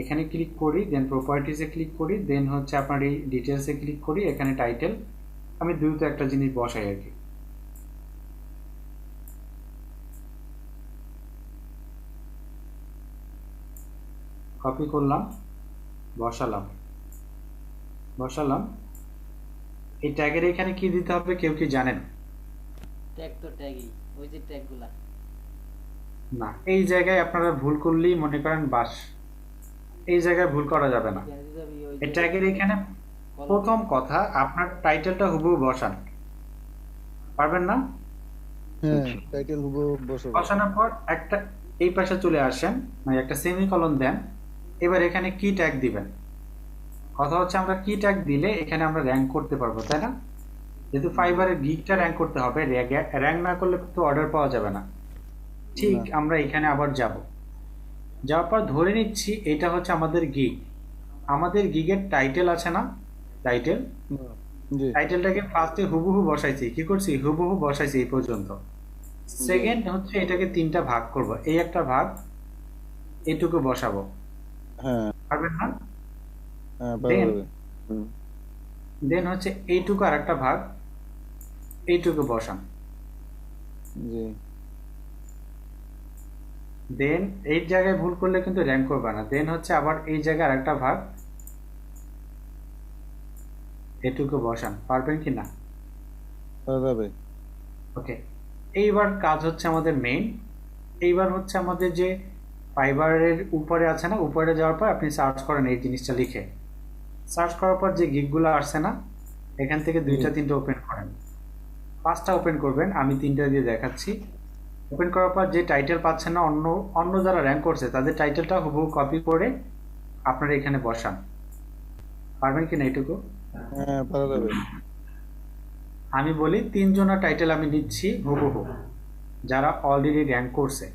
এখানে ক্লিক করি, দেন প্রপার্টিসে ক্লিক করি, দেন হচ্ছে আপনার এই ডিটেলসে ক্লিক করি, এখানে টাইটেল, আমি দ্রুত একটা জিনিস বসাই আর কি। কপি করলাম, বসালাম। এই ট্যাগের এখানে কি দিতে হবে কেউ কি জানেন? ট্যাগ তো ট্যাগই, ওই যে ট্যাগগুলা। না, এই জায়গায় আপনারা ভুল করলেই মনে করেন বাস, এই জায়গায় ভুল করা যাবে না। এই ট্যাগের এখানে প্রথম কথা, আপনার টাইটেলটা হুবহু বসান, পারবেন না? হ্যাঁ, টাইটেল হুবহু বসানোর পর একটা এই পাশে চলে আসেন, মানে একটা সেমিকলন দেন। এবার এখানে কি ট্যাগ দিবেন। কথা হচ্ছে আমরা কি ট্যাগ দিলে এখানে আমরা র্যাঙ্ক করতে পারবো, তাই না? যেহেতু ফাইবারের গিগটা র্যাঙ্ক করতে হবে, র্যাঙ্ক না করলে তো অর্ডার পাওয়া যাবে না। ঠিক, আমরা এখানে আবার যাওয়ার পর ধরে নিচ্ছি এটা হচ্ছে আমাদের গিগ। আমাদের গিগের টাইটেল আছে না, টাইটেলটাকে ফার্স্টে হুবহু বসাইছি। কি করছি? হুবহু বসাইছি এই পর্যন্ত। সেকেন্ড হচ্ছে এটাকে তিনটা ভাগ করব, এই একটা ভাগ, এটুকু বসাবো। হ্যাঁ, পারবেন না? হ্যাঁ পারবে। দেন হচ্ছে এইটুকু আর একটা ভাগ, এইটুকু বসান। জি। দেন এই জায়গায় ভুল করলে কিন্তু র্যাঙ্ক করবে না। দেন হচ্ছে আবার এই জায়গায় আরেকটা ভাগ, এটুকু বসান। পারবেন কি না? পারবে। ওকে, এইবার কাজ হচ্ছে আমাদের মেইন। এইবার হচ্ছে আমাদের যে ফাইবারের উপরে আছে না, উপরে যাওয়ার পর আপনি সার্চ করেন এই জিনিসটা লিখে। সার্চ করার পর যে গিগগুলো আসছে না, এখান থেকে দুইটা তিনটা ওপেন করেন, 5টা ওপেন করবেন, আমি 3টা দিয়ে দেখাচ্ছি। ওপেন করার পর যে টাইটেল পাচ্ছেন না, অন্য যারা র্যাঙ্ক করছে তাদের টাইটেলটা হুবহু কপি করে আপনারা এখানে বসান। পারবেন কি না এইটুকু? হ্যাঁ পারবে। আমি বলি 3 জনের টাইটেল আমি নিচ্ছি হুবহু, যারা অলরেডি র্যাঙ্ক করছে।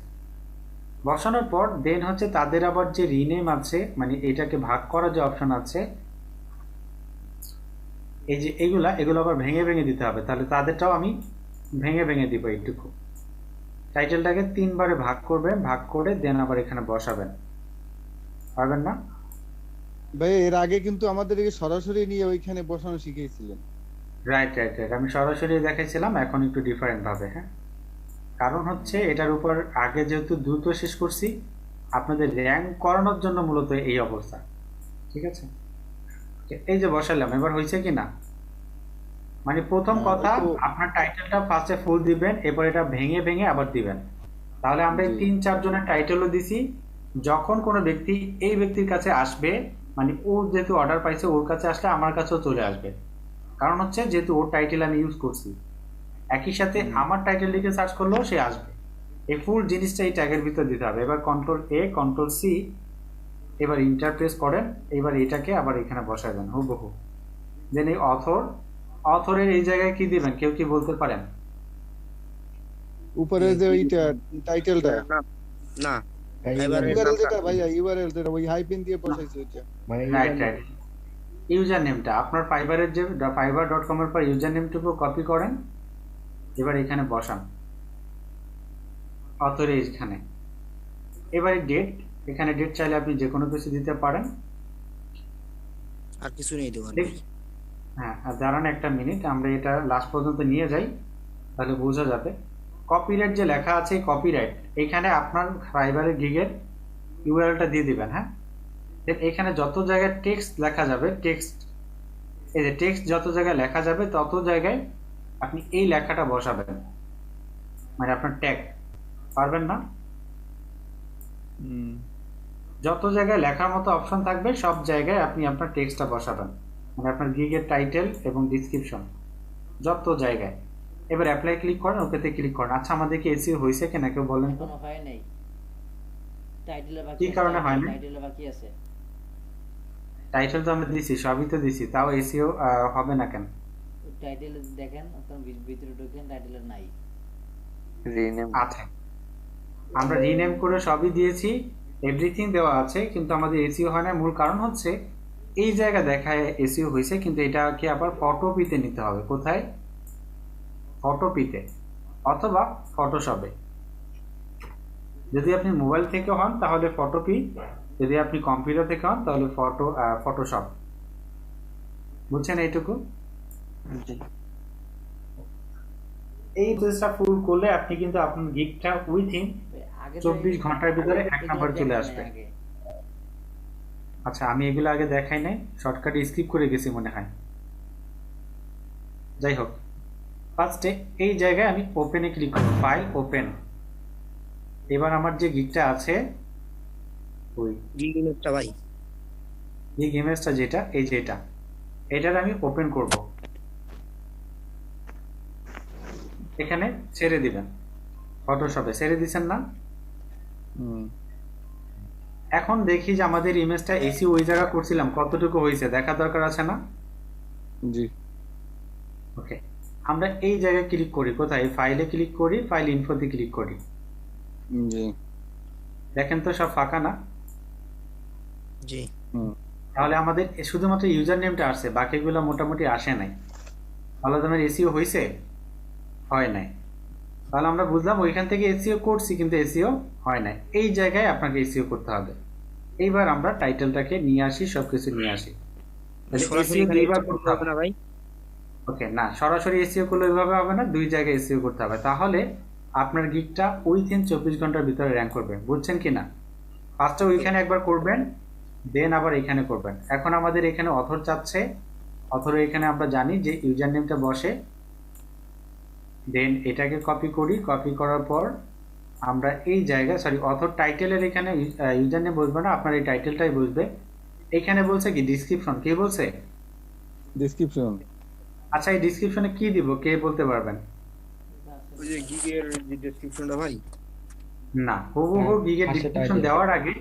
বসানোর পর দেন হচ্ছে তাদের আবার যে রিনেম আছে, মানে এটাকে ভাগ করার যে অপশন আছে, এই যে এগুলো আবার ভেঙে ভেঙে দিতে হবে। তাহলে তাদেরটাও আমি ভেঙে ভেঙে দিব এইটুকু। টাইটেলটাকে 3 বারে ভাগ করবেন, ভাগ করে দেন আবার এখানে বসাবেন। পারবেন না? ভাই এর আগে কিন্তু আমাদেরকে সরাসরি নিয়ে ওইখানে বসানো শিখিয়েছিলেন। রাইট রাইট রাইট, আমি সরাসরি দেখাইছিলাম, এখন একটু ডিফারেন্ট ভাবে। হ্যাঁ, কারণ হচ্ছে এটার উপর আগে যেহেতু দ্রুত শেষ করছি, আপনাদের র্যাঙ্ক করানোর জন্য মূলত এই অবস্থা। ঠিক আছে, এই যে বসালাম, এবার হয়েছে কি না? মানে প্রথম কথা, আপনার টাইটেলটা ফার্স্টে ফুল দিবেন, এরপর এটা ভেঙে ভেঙে আবার দিবেন। তাহলে আমরা 3-4 জনের টাইটেলও দিছি। যখন কোনো ব্যক্তি এই ব্যক্তির কাছে আসবে, মানে ও যেহেতু অর্ডার পাইছে, ওর কাছে আসলে আমার কাছেও চলে আসবে। কারণ হচ্ছে যেহেতু ওর টাইটেল আমি ইউজ করছি, একই সাথে আমার টাইটেল লিখে সার্চ করলেও সে আসবে। এই ফুল জিনিসটা এই ট্যাগের ভিতর দিতে হবে। এবার Ctrl+A Ctrl+C, এবার ইন্টার প্রেস করেন। এবার এটাকে আবার এখানে বসায় দেন হুবহু। দেন এই অথরের এই জায়গায় কি দিবেন, কেউ কি বলতে পারেন? উপরে যে ওইটা টাইটেলটা, না ইউআরএল যেটা ভাইয়া, ইউআরএল যেটা ওই হাইফেন দিয়ে বসাইছে ওইটা। রাইট রাইট, ইউজার নেমটা আপনার ফাইবারের যে fiverr.com এর পর ইউজার নেমটুকু কপি করেন, এবার এখানে বসান অথরে এখানে। এবারে ডেট, এখানে ডেট চাইলে আপনি যে কোনো কিছু দিতে পারেন। আর কিছু নেই দেওয়ার। হ্যাঁ, আর দাঁড়ান একটা মিনিট, আমরা এটা লাস্ট পর্যন্ত নিয়ে যাই, তাহলে বোঝা যাবে। কপিরাইট যে লেখা আছে, কপিরাইট এখানে আপনার ফাইবারের গিগের ইউআরএলটা দিয়ে দিবেন। হ্যাঁ, দেন এখানে যত জায়গায় টেক্সট লেখা যাবে, টেক্সট, এই যে টেক্সট যত জায়গায় লেখা যাবে তত জায়গায় আপনি এই লেখাটা বসাবেন, মানে আপনার ট্যাগ। পারবেন না? যত জায়গায় লেখার মতো অপশন থাকবে সব জায়গায় আপনি আপনার টেক্সটটা বসাবেন, মানে আপনার গিগের টাইটেল এবং ডিসক্রিপশন যত জায়গায়। এবার অ্যাপ্লাই ক্লিক করেন, ওকেতে ক্লিক করেন। আচ্ছা, আমাদেরকে এসিও হয়েছে কিনা কেউ বলেন তো? এখনো হয় নাই, টাইটেলে বাকি কি কারণে হয় না? টাইটেলে বাকি আছে। টাইটেল তো আমরা দিছি, সবই তো দিছি, তাও এসিও হবে না কেন? টাইটেল দেখেন, আপনার ভিতরে ঢুকেন, টাইটেলে নাই। রিনেম আছে, আমরা রিনেম করে সবই দিয়েছি, এভরিথিং দেওয়া আছে, কিন্তু আমাদের এসিও হয় না। মূল কারণ হচ্ছে এই জায়গা দেখায় এসিও হয়েছে, কিন্তু এটাকে আবার ফটোপিতে নিতে হবে। কোথায়? ফটোপিতে অথবা ফটোশপে। যদি আপনি মোবাইল থেকে হন তাহলে ফটোপি, যদি আপনি কম্পিউটার থেকে হন তাহলে ফটোশপ। বুঝছেন এইটুকু? এই প্রসেসটা ফুল করলে আপনি কিন্তু আপনার গিগটা উইথিন 24 ঘন্টার ভিতরে 1 নাম্বার চলে আসবে। আচ্ছা, আমি এগুলো আগে দেখাই নাই, শর্টকাটে স্কিপ করে গেছি মনে হয়। যাই হোক, ফার্স্টে এই জায়গায় আমি ওপেনে ক্লিক করব, ফাইল ওপেন। এবার আমার যে গিগটা আছে, ওই গিগ ইমেজটা ভাই, গিগ ইমেজটা যেটা, এই যে এটার আমি ওপেন করব। এখানে ছেড়ে দিবেন, ফটোশপে ছেড়ে দিচ্ছেন না? এখন দেখি যে আমাদের ইমেজটা এসি ওই জায়গা করছিলাম কতটুকু হয়েছে, দেখা দরকার আছে না? জি, ওকে, আমরা এই জায়গায় ক্লিক করি। কোথায়? ফাইলে ক্লিক করি, ফাইল ইনফোতে ক্লিক করি। জি, দেখেন তো সব ফাঁকা না? জি। তাহলে আমাদের শুধুমাত্র ইউজার নেমটা আসছে, বাকিগুলো মোটামুটি আসে নাই। ভালো দামের এসিও হয়েছে? হয় নাই। তাহলে আমরা বুঝলাম ওইখান থেকে এসিও করছি, কিন্তু এসিও হয় নাই। এই জায়গায় আপনাকে এসিও করতে হবে। এইবার আমরা টাইটেলটাকে নিয়ে আসি, সবকিছু নিয়ে আসি। সরাসরি দুইবার করতে হবে না ভাই? ওকে, না, সরাসরি এসিও করলে ওইভাবে হবে না, দুই জায়গায় এসিও করতে হবে। তাহলে আপনার গিগটা উইথিন 24 ঘন্টার ভিতরে র্যাঙ্ক করবে। বুঝছেন কি না? ফার্স্টে ওইখানে একবার করবেন, দেন আবার এখানে করবেন। এখন আমাদের এখানে অথর চাচ্ছে, অথর এখানে আমরা জানি যে ইউজার নেমটা বসে, দেন এটাকে কপি করি। কপি করার পর আমরা এই জায়গায়, সরি, অথর টাইটেলের এখানে ইউজার নেম বসবে না, আপনার এই টাইটেলটাই বসবে। এখানে বলছে কি ডিসক্রিপশন, কে বলছে? ডেসক্রিপশন। আচ্ছা, এই ডিসক্রিপশনে কি দিব, কে বলতে পারবেন? ওই যে গিগের যে ডেসক্রিপশনটা ভাই, না, হুবহু গিগের ডিসক্রিপশন দেওয়ার আগে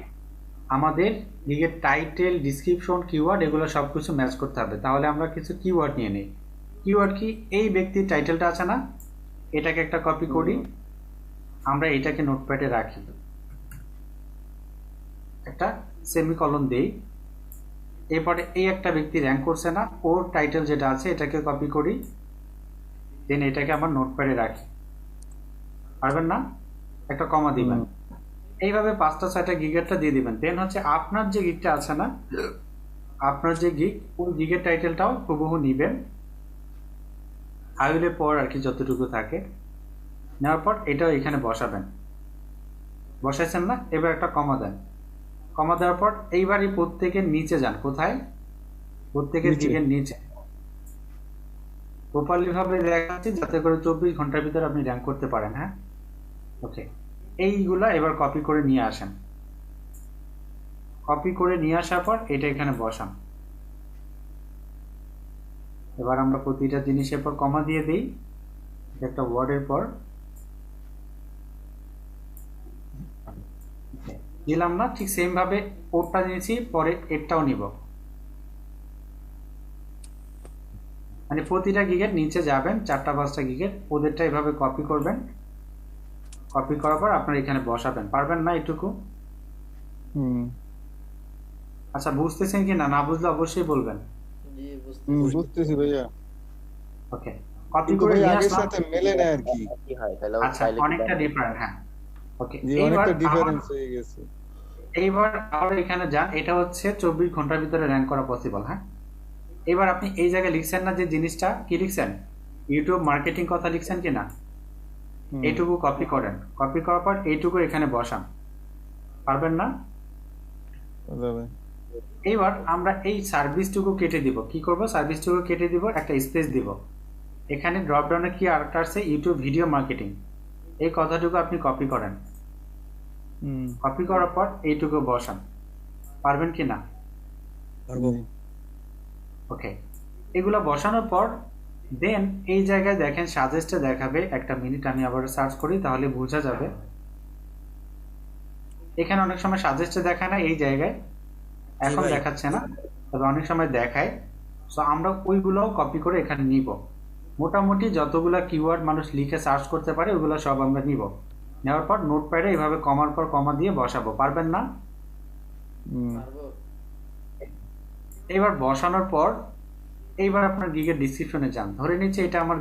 আমাদের গিগের টাইটেল, ডিসক্রিপশন, কিওয়ার্ড এগুলো সবকিছু ম্যাচ করতে হবে। তাহলে আমরা কিছু কিওয়ার্ড নিয়ে নিই। কিওয়ার্ড কি? এই ব্যক্তির টাইটেলটা আছে না, এটাকে একটা কপি করি, আমরা এটাকে নোটপ্যাডে রাখি, একটা সেমিকলন দেই। এরপরে এই একটা ব্যক্তি র্যাঙ্ক করছে না, ওর টাইটেল যেটা আছে এটাকে কপি করি, দেন এটাকে আমার নোটপ্যাডে রাখি। পারবেন না? একটা কমা দিবেন। এইভাবে 5টা 6টা গিগেরটা দিয়ে দিবেন। দেন হচ্ছে আপনার যে গিগটা আছে না, আপনার যে গিগ, ওই গিগের টাইটেলটাও হুবহু নিবেন, আইউলের পর আর কি যতটুকু থাকে, নেওয়ার পর এটাও এখানে বসাবেন। বসাইছেন না? এবার একটা কমা দেন। কমা দেওয়ার পর এইবারই প্রত্যেকের নিচে যান। কোথায়? প্রত্যেকের দিকের নিচে। প্রপারলি ভাবে দেখাচ্ছি যাতে করে 24 ঘন্টার ভিতরে আপনি র্যাঙ্ক করতে পারেন। হ্যাঁ, ওকে। এইগুলা এবার কপি করে নিয়ে আসেন। কপি করে নিয়ে আসার পর এটা এখানে বসান। এবার আমরা প্রতিটা জিনিসের পর কমা দিয়ে দিই, একটা ওয়ার্ডের পর দিলাম না? ঠিক সেম ভাবে ওরটা নিয়েছি, পরে এরটাও নিব। মানে প্রতিটা গিগের নিচে যাবেন, 4টা 5টা গিগের, ওদেরটা এভাবে কপি করবেন। কপি করার পর আপনার এখানে বসাবেন। পারবেন না এটুকু? আচ্ছা, বুঝতেছেন কি না? না বুঝলে অবশ্যই বলবেন। জি বুঝতেছি ভাইয়া। ওকে, কপি কিন্তু করে ভাই নিয়ে আগের আসলাম। সাথে মেলে না আর কি। কি হয় তাহলে আচ্ছা, অনেকটা ডিফারেন্ট। হ্যাঁ, ওকে। জি, এইবার অনেকটা ডিফারেন্স হয়ে গেছে। এইবার আবার এখানে যান। এটা হচ্ছে 24 ঘন্টার ভিতরে র্যাঙ্ক করা পসিবল। হ্যাঁ, এবার আপনি এই জায়গায় লিখছেন না যে জিনিসটা, কি লিখছেন? ইউটিউব মার্কেটিং কথা লিখছেন কিনা? এইটুকু কপি করেন। কপি করার পর এইটুকু এখানে বসান। পারবেন না? এইবার আমরা এই সার্ভিসটুকু কেটে দিব। কি করব? সার্ভিসটুকু কেটে দিব, একটা স্পেস দিব। এখানে ড্রপ ডাউনে কি আরেকটা আছে? YouTube video marketing. এই কথাটুকু আপনি কপি করেন। কপি করার পর এইটুকু বসান। পারবেন কি না? ওকে, এগুলো বসানোর পর দেন এই জায়গায় দেখেন সাজেস্টে দেখাবে। একটা মিনিট, আমি আবার সার্চ করি তাহলে বোঝা যাবে। এখানে অনেক সময় সাজেস্টে দেখায় না, এই জায়গায় এখন দেখাচ্ছে না, তবে অনেক সময় দেখায়। সো আমরা ওইগুলোও কপি করে এখানে নিব। মোটামুটি যতগুলা কিওয়ার্ড মানুষ লিখে সার্চ করতে পারে ওইগুলো সব আমরা নিব। নেওয়ার পর নোটপ্যাডে এইভাবে কমার পর কমা দিয়ে বসাবো। পারবেন না? এইবার বসানোর পর এইবার আপনার গিগের ডিসক্রিপশনে যান। ধরে নিচ্ছে এটা আমার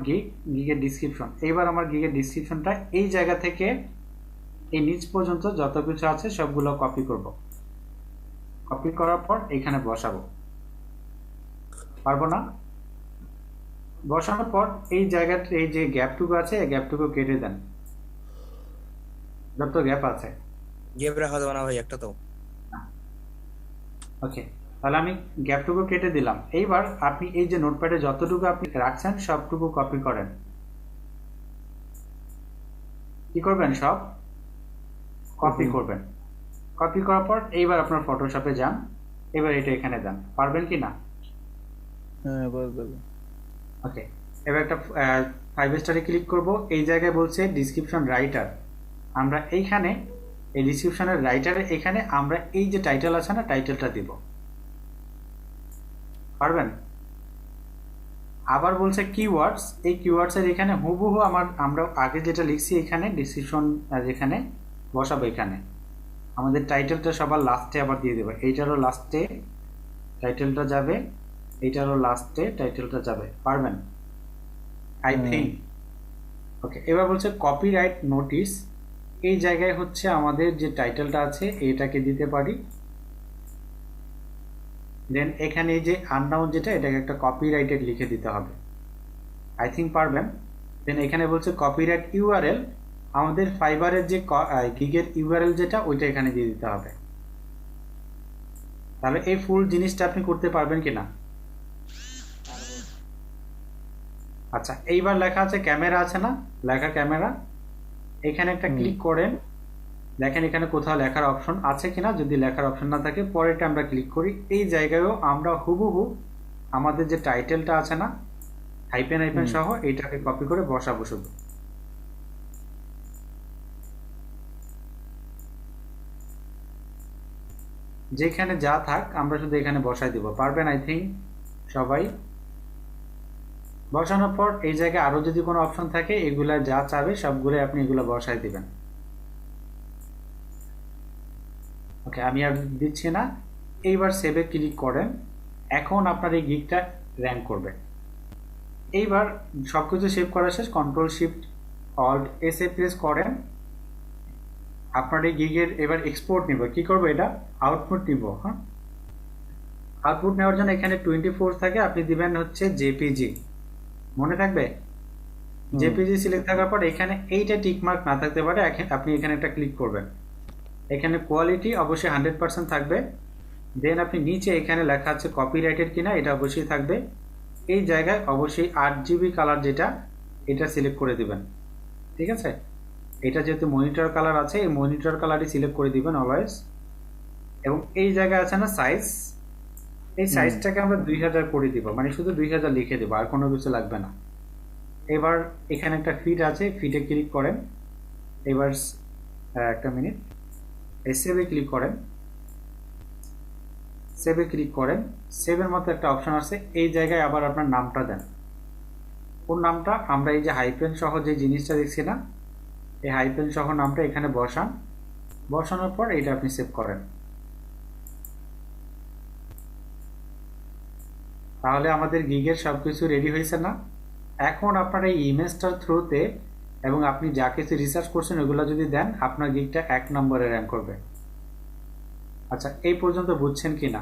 গিগের ডিসক্রিপশন। এইবার আমার গিগের ডিসক্রিপশনটা এই জায়গা থেকে এই নিচ পর্যন্ত যত কিছু আছে সবগুলো কপি করব। কপি করার পর এখানে বসাবো। পারবো না? বসানোর পর এই জায়গাটা, এই যে গ্যাপটুকু আছে, এই গ্যাপটুকু কেটে দেন। যত গ্যাপ আছে গ্যাপ রাখা যাবে না ভাই, একটা তো। ওকে, তাহলে আমি গ্যাপটুকু কেটে দিলাম। এইবার আপনি এই যে নোটপ্যাডে যতটুকু আপনি রাখছেন সবটুকু কপি করেন। কি করবেন? সব কপি করবেন। কপি করার পর এইবার আপনার ফটোশপে যান। এবার এটা এখানে দেন। পারবেন কি না? হ্যাঁ, পারবেন। ওকে, এবার একটা 5 স্টারে ক্লিক করব। এই জায়গায় বলছে ডিসক্রিপশন রাইটার। আমরা এইখানে এই ডিসক্রিপশনের রাইটারে এখানে আমরা এই যে টাইটেল আছে না, টাইটেলটা দিব। পারবেন? আবার বলছে কিওয়ার্ডস। এই কিওয়ার্ডস এর এখানে হুবহু আমরা আগে যেটা লিখছি এখানে ডিসক্রিপশন যেখানে বসাবো, এখানে আমাদের টাইটেলটা সবার লাস্টে আবার দিয়ে দেবো। এইটারও লাস্টে টাইটেলটা যাবে, এইটারও লাস্টে টাইটেলটা যাবে। পারবেন? I think. ওকে, এবার বলছে কপিরাইট নোটিশ। এই জায়গায় হচ্ছে আমাদের যে টাইটেলটা আছে এটাকে দিতে পারি। দেন এখানে এই যে আননাউন যেটা, এটাকে একটা কপিরাইটেড লিখে দিতে হবে। আই থিঙ্ক পারবেন। দেন এখানে বলছে কপিরাইট ইউআরএল। আমাদের ফাইবারের যে গিগের ইউআরএল যেটা, ওইটা এখানে দিয়ে দিতে হবে। তাহলে এই ফুল জিনিসটা আপনি করতে পারবেন কিনা? আচ্ছা, এইবার লেখা আছে ক্যামেরা আছে না, লেখা ক্যামেরা। এখানে একটা ক্লিক করেন। দেখেন এখানে কোথাও লেখার অপশন আছে কিনা। যদি লেখার অপশন না থাকে পরেরটা আমরা ক্লিক করি। এই জায়গায়ও আমরা হুবহু আমাদের যে টাইটেলটা আছে না, হাইপেন হাইপেন সহ, এইটাকে কপি করে বসাবো শুধু। যেখানে যা থাক আমরা শুধু এখানে বসাই দিব। পারবেন আই থিঙ্ক সবাই? বসানোর পর এই জায়গায় আরো যদি কোনো অপশন থাকে, এগুলা যা চাবে সবগুলো আপনি এগুলো বসাই দিবেন। ওকে, আমি আর দিচ্ছি না। এইবার সেভে ক্লিক করেন। এখন আপনার এই গিগটা র্যাঙ্ক করবে। এইবার সবকিছু সেভ করা শেষ। Control shift alt S A press করেন। আপনার এই গিগের এবার এক্সপোর্ট নিব, কি করব, এটা আউটপুট নিব। হ্যাঁ, আউটপুট নেওয়ার জন্য এখানে 24 থাকে, আপনি দিবেন হচ্ছে জেপিজি, মনে থাকবে। জেপিজি সিলেক্ট থাকার পর এখানে এইটা টিকমার্ক না থাকতে পারে, আপনি এখানে একটা ক্লিক করবেন। এখানে কোয়ালিটি অবশ্যই 100% থাকবে। দেন আপনি নিচে এখানে লেখা আছে কপিরাইটেড কিনা, এটা অবশ্যই থাকবে। এই জায়গায় অবশ্যই 8GB কালার যেটা, এটা সিলেক্ট করে দিবেন, ঠিক আছে। এটা যেহেতু মনিটর কালার আছে, এই মনিটর কালারই সিলেক্ট করে দিবেন অলওয়েজ। এবং এই জায়গায় আছে না সাইজ, এই সাইজটাকে আমরা 2000 করে দিব, মানে শুধু 2000 লিখে দেবো, আর কোনো কিছু লাগবে না। এবার এখানে একটা ফিট আছে, ফিটে ক্লিক করেন। এবার একটা মিনিট, সেভে ক্লিক করেন। সেভে ক্লিক করেন, সেভের মতো একটা অপশন আছে, এই জায়গায় আবার আপনার নামটা দেন। কোন নামটা, আমরা এই যে হাইপেন সহ যে জিনিসটা দেখছি না, এই হাইপেন সহ নামটা এখানে বসান। বসানোর পর এটা আপনি সেভ করেন। তাহলে আমাদের গিগের সবকিছু রেডি হয়েছে না। এখন আপনার এই ইমেজটার থ্রুতে এবং আপনি যা কিছু রিসার্চ করছেন ওগুলো যদি দেন, আপনার গিগটা 1 নম্বরে র্যাঙ্ক করবে। আচ্ছা, এই পর্যন্ত বুঝছেন কিনা,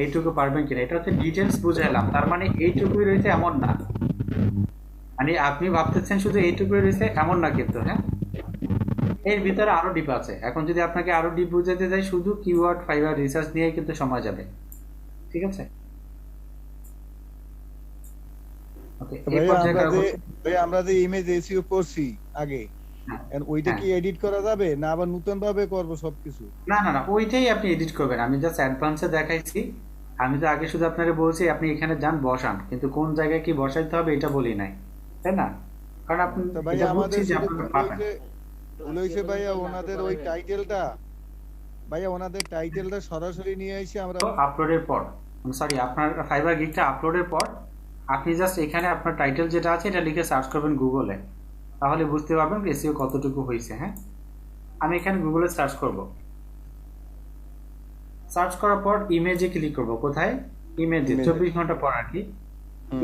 এইটুকু পারবেন কিনা? এটা হচ্ছে ডিটেলস বুঝাইলাম, তার মানে এইটুকুই রয়েছে এমন না, মানে আপনি ভাবতেছেন শুধু এইটুকুই রয়েছে এমন না কিন্তু। হ্যাঁ, এর ভিতরে আরো ডিপ আছে। এখন যদি আপনাকে আরো ডিপ বুঝাতে যাই, শুধু কিওয়ার্ড ফাইবার রিসার্চ নিয়ে কিন্তু সময় যাবে, ঠিক আছে। ওকে, আমরা যে ইমেজ এসইও করছি আগে, ওইটা কি এডিট করা যাবে না আবার নতুন ভাবে করব সবকিছু? না না না, ওইটাই আপনি এডিট করবেন। আমি জাস্ট অ্যাডভান্সে দেখাইছি। আমি তো আগে শুধু আপনাকে বলছি আপনি এখানে যান বসান, কিন্তু কোন জায়গায় কি বসাইতে হবে এটা বলি নাই, তাই না? কারণ আপনি এটা বুঝছি যে আপনি পাবেন। বলেছে ভাইয়া ওনাদের ওই টাইটেলটা, ভাইয়া ওনাদের টাইটেলটা সরাসরি নিয়ে এসে আমরা আপলোডের পর, সরি আপনার ফাইবার গিগটা আপলোডের পর আপনি জাস্ট এখানে আপনার টাইটেল যেটা আছে এটা লিখে সার্চ করবেন গুগলে, তাহলে বুঝতে পারবেন এসইও কতটুকু হয়েছে। হ্যাঁ, আমি এখানে গুগলে সার্চ করব। সার্চ করার পর ইমেজে ক্লিক করব। কোথায়? ইমেজে, 24 ঘন্টা পর আর কি।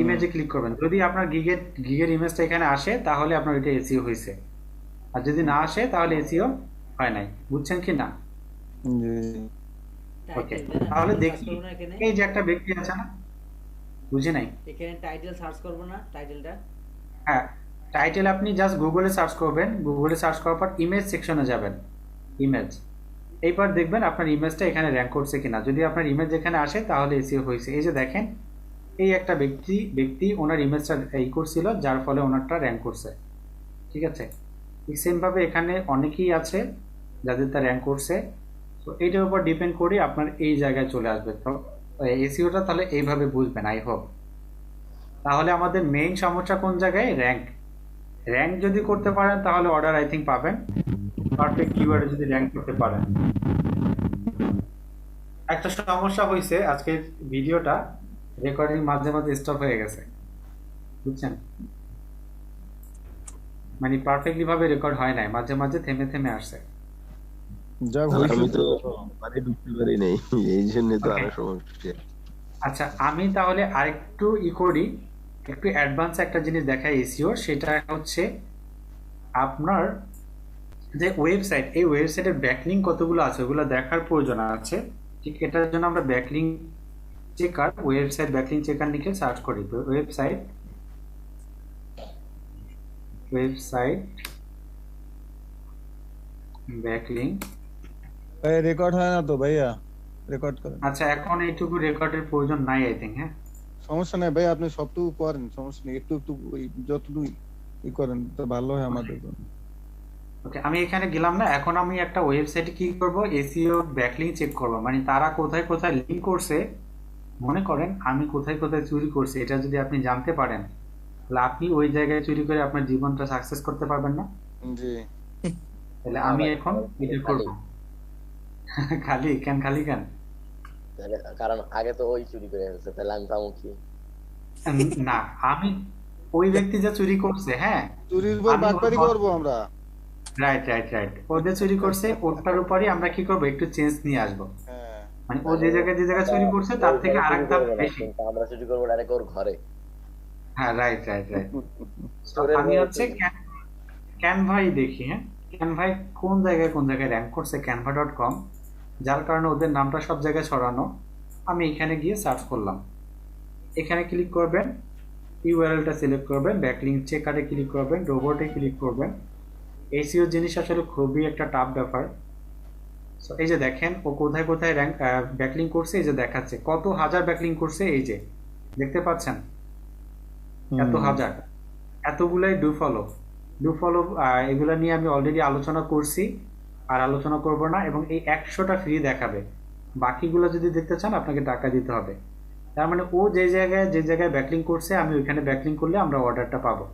ইমেজে ক্লিক করবেন। যদি আপনার গিগের ইমেজটা এখানে আসে তাহলে আপনার এটা এসইও হয়েছে, আর যদি না আসে তাহলে এসইও হয় নাই। বুঝছেন কি না? ওকে, তাহলে দেখি এই যে একটা ব্যক্তি আছে না, বুঝে নাই? এখানে টাইটেল সার্চ করব না, টাইটেলটা, হ্যাঁ, টাইটেল আপনি জাস্ট গুগলে সার্চ করবেন। গুগলে সার্চ করার পর ইমেজ সেকশনে যাবেন, ইমেজ। এইবার দেখবেন আপনার ইমেজটা এখানে র্যাঙ্ক করছে কিনা। যদি আপনার ইমেজ এখানে আসে তাহলে এসইও হয়েছে। এই যে দেখেন, এই একটা ব্যক্তি ওনার ইমেজটা এই করছিল, যার ফলে ওনারটা র্যাঙ্ক করছে, ঠিক আছে। ঠিক সেমভাবে এখানে অনেকেই আছে যাদের তা র্যাঙ্ক করছে। তো এইটার উপর ডিপেন্ড করে আপনার এই জায়গায় চলে আসবে। তো এসইওটা তাহলে এইভাবে বুঝবেন, আই হোপ। তাহলে আমাদের মেইন সমস্যা কোন জায়গায়? র্যাঙ্ক যদি করতে পারেন তাহলে অর্ডার আই থিঙ্ক পাবেন। পারফেক্ট কিওয়ার্ডে যদি র্যাঙ্ক করতে পারেন। একটা সমস্যা হয়েছে, আজকের ভিডিওটা রেকর্ডিং মাঝে মাঝে স্টপ হয়ে গেছে, বুঝছেন? মানে পারফেক্টলি ভাবে রেকর্ড হয় নাই, মাঝে মাঝে থেমে থেমে আসছে। আমি তো মানে ঢুকতে পারি নাই, এই জন্য তো আরো সমস্যা। আচ্ছা, আমি তাহলে আরেকটু করি, একটু অ্যাডভান্স একটা জিনিস দেখাই এসইও। সেটা হচ্ছে আপনার যে ওয়েবসাইট, এই ওয়েবসাইটের ব্যাকলিঙ্ক কতগুলো আছে ওগুলো দেখার প্রয়োজন আছে। ঠিক এটার জন্য আমরা backlink checker, website backlink checker লিখে সার্চ করি। ওয়েবসাইট ব্যাকলিঙ্ক রেকর্ড হয় না তো ভাইয়া, রেকর্ড করেন। আচ্ছা, এখন এইটুকু রেকর্ডের প্রয়োজন নাই আই থিঙ্ক। হ্যাঁ, সমস্যা নাই ভাই, আপনি সবটুকু করেন, সমস্যা নেই। একটু একটু যতটুকু করেন তো ভালো হয় আমাদের জন্য। ওকে, আমি এখানে গেলাম না। এখন আমি একটা ওয়েবসাইটে কি করব, এসইও ব্যাকলিঙ্ক চেক করব, মানে তারা কোথায় কোথায় লিঙ্ক করছে। মনে করেন আমি কোথায় কোথায় চুরি করছি, এটা যদি আপনি জানতে পারেন তাহলে আপনি ওই জায়গায় চুরি করে আপনার জীবনটা সাকসেস করতে পারবেন না? জি, তাহলে আমি এখন এটা করব। খালি কেন? কারণ আগে তো ওই চুরি করে ফেলছে, তাহলে আমি পাবো কি? না, আমি ওই ব্যক্তি যা চুরি করছে, হ্যাঁ, চুরির উপর বাটপারি করব আমরা। রাইট, ওদের চুরি করছে, ওটার উপরই আমরা কি করব, একটু চেঞ্জ নিয়ে আসবো। মানে ও যে জায়গায় চুরি করছে তার থেকে আরেক ধাপ বেশি আমরা চুরি করবো ডাইরেক্ট ওর ঘরে। হ্যাঁ, রাইট। আমি হচ্ছে ক্যানভাই দেখি। হ্যাঁ, ক্যানভায় কোন জায়গায় র্যাঙ্ক করছে canva.com, যার কারণে ওদের নামটা সব জায়গায় ছড়ানো। আমি এখানে গিয়ে সার্চ করলাম, এখানে ক্লিক করবেন, ইউআরএলটা সিলেক্ট করবেন, ব্যাকলিংক চেকারে ক্লিক করবেন, রোবটে ক্লিক করবেন। এসইও জিনিস আসলে খুবই একটা টাফ ব্যাপার। সো এই যে দেখেন ও কোথায় কোথায় র্যাঙ্ক ব্যাকলিং করছে, এই যে দেখাচ্ছে কত হাজার ব্যাকলিং করছে, এই যে দেখতে পাচ্ছেন এত হাজার, এতগুলাই ডু ফলো এগুলা নিয়ে আমি অলরেডি আলোচনা করছি, আর আলোচনা করব না। এবং এই 100টা ফ্রি দেখাবে, বাকিগুলো যদি দেখতে চান আপনাকে টাকা দিতে হবে। তার মানে ও যে জায়গায় ব্যাকলিং করছে আমি ওইখানে ব্যাকলিং করলে আমরা অর্ডারটা পাবো,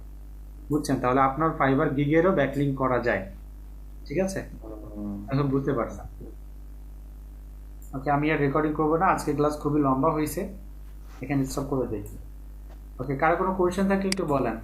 বুঝছেন? তাহলে আপনার ফাইবার গিগেরও ব্যাকলিং করা যায়, ঠিক আছে? এখন বুঝতে পারছেন? ওকে, আমি আর রেকর্ডিং করবো না, আজকে ক্লাস খুবই লম্বা হয়েছে, এখানে স্টপ করে দেখি। ওকে, কারো কোনো কোয়েশ্চেন থাকলে একটু বলেন।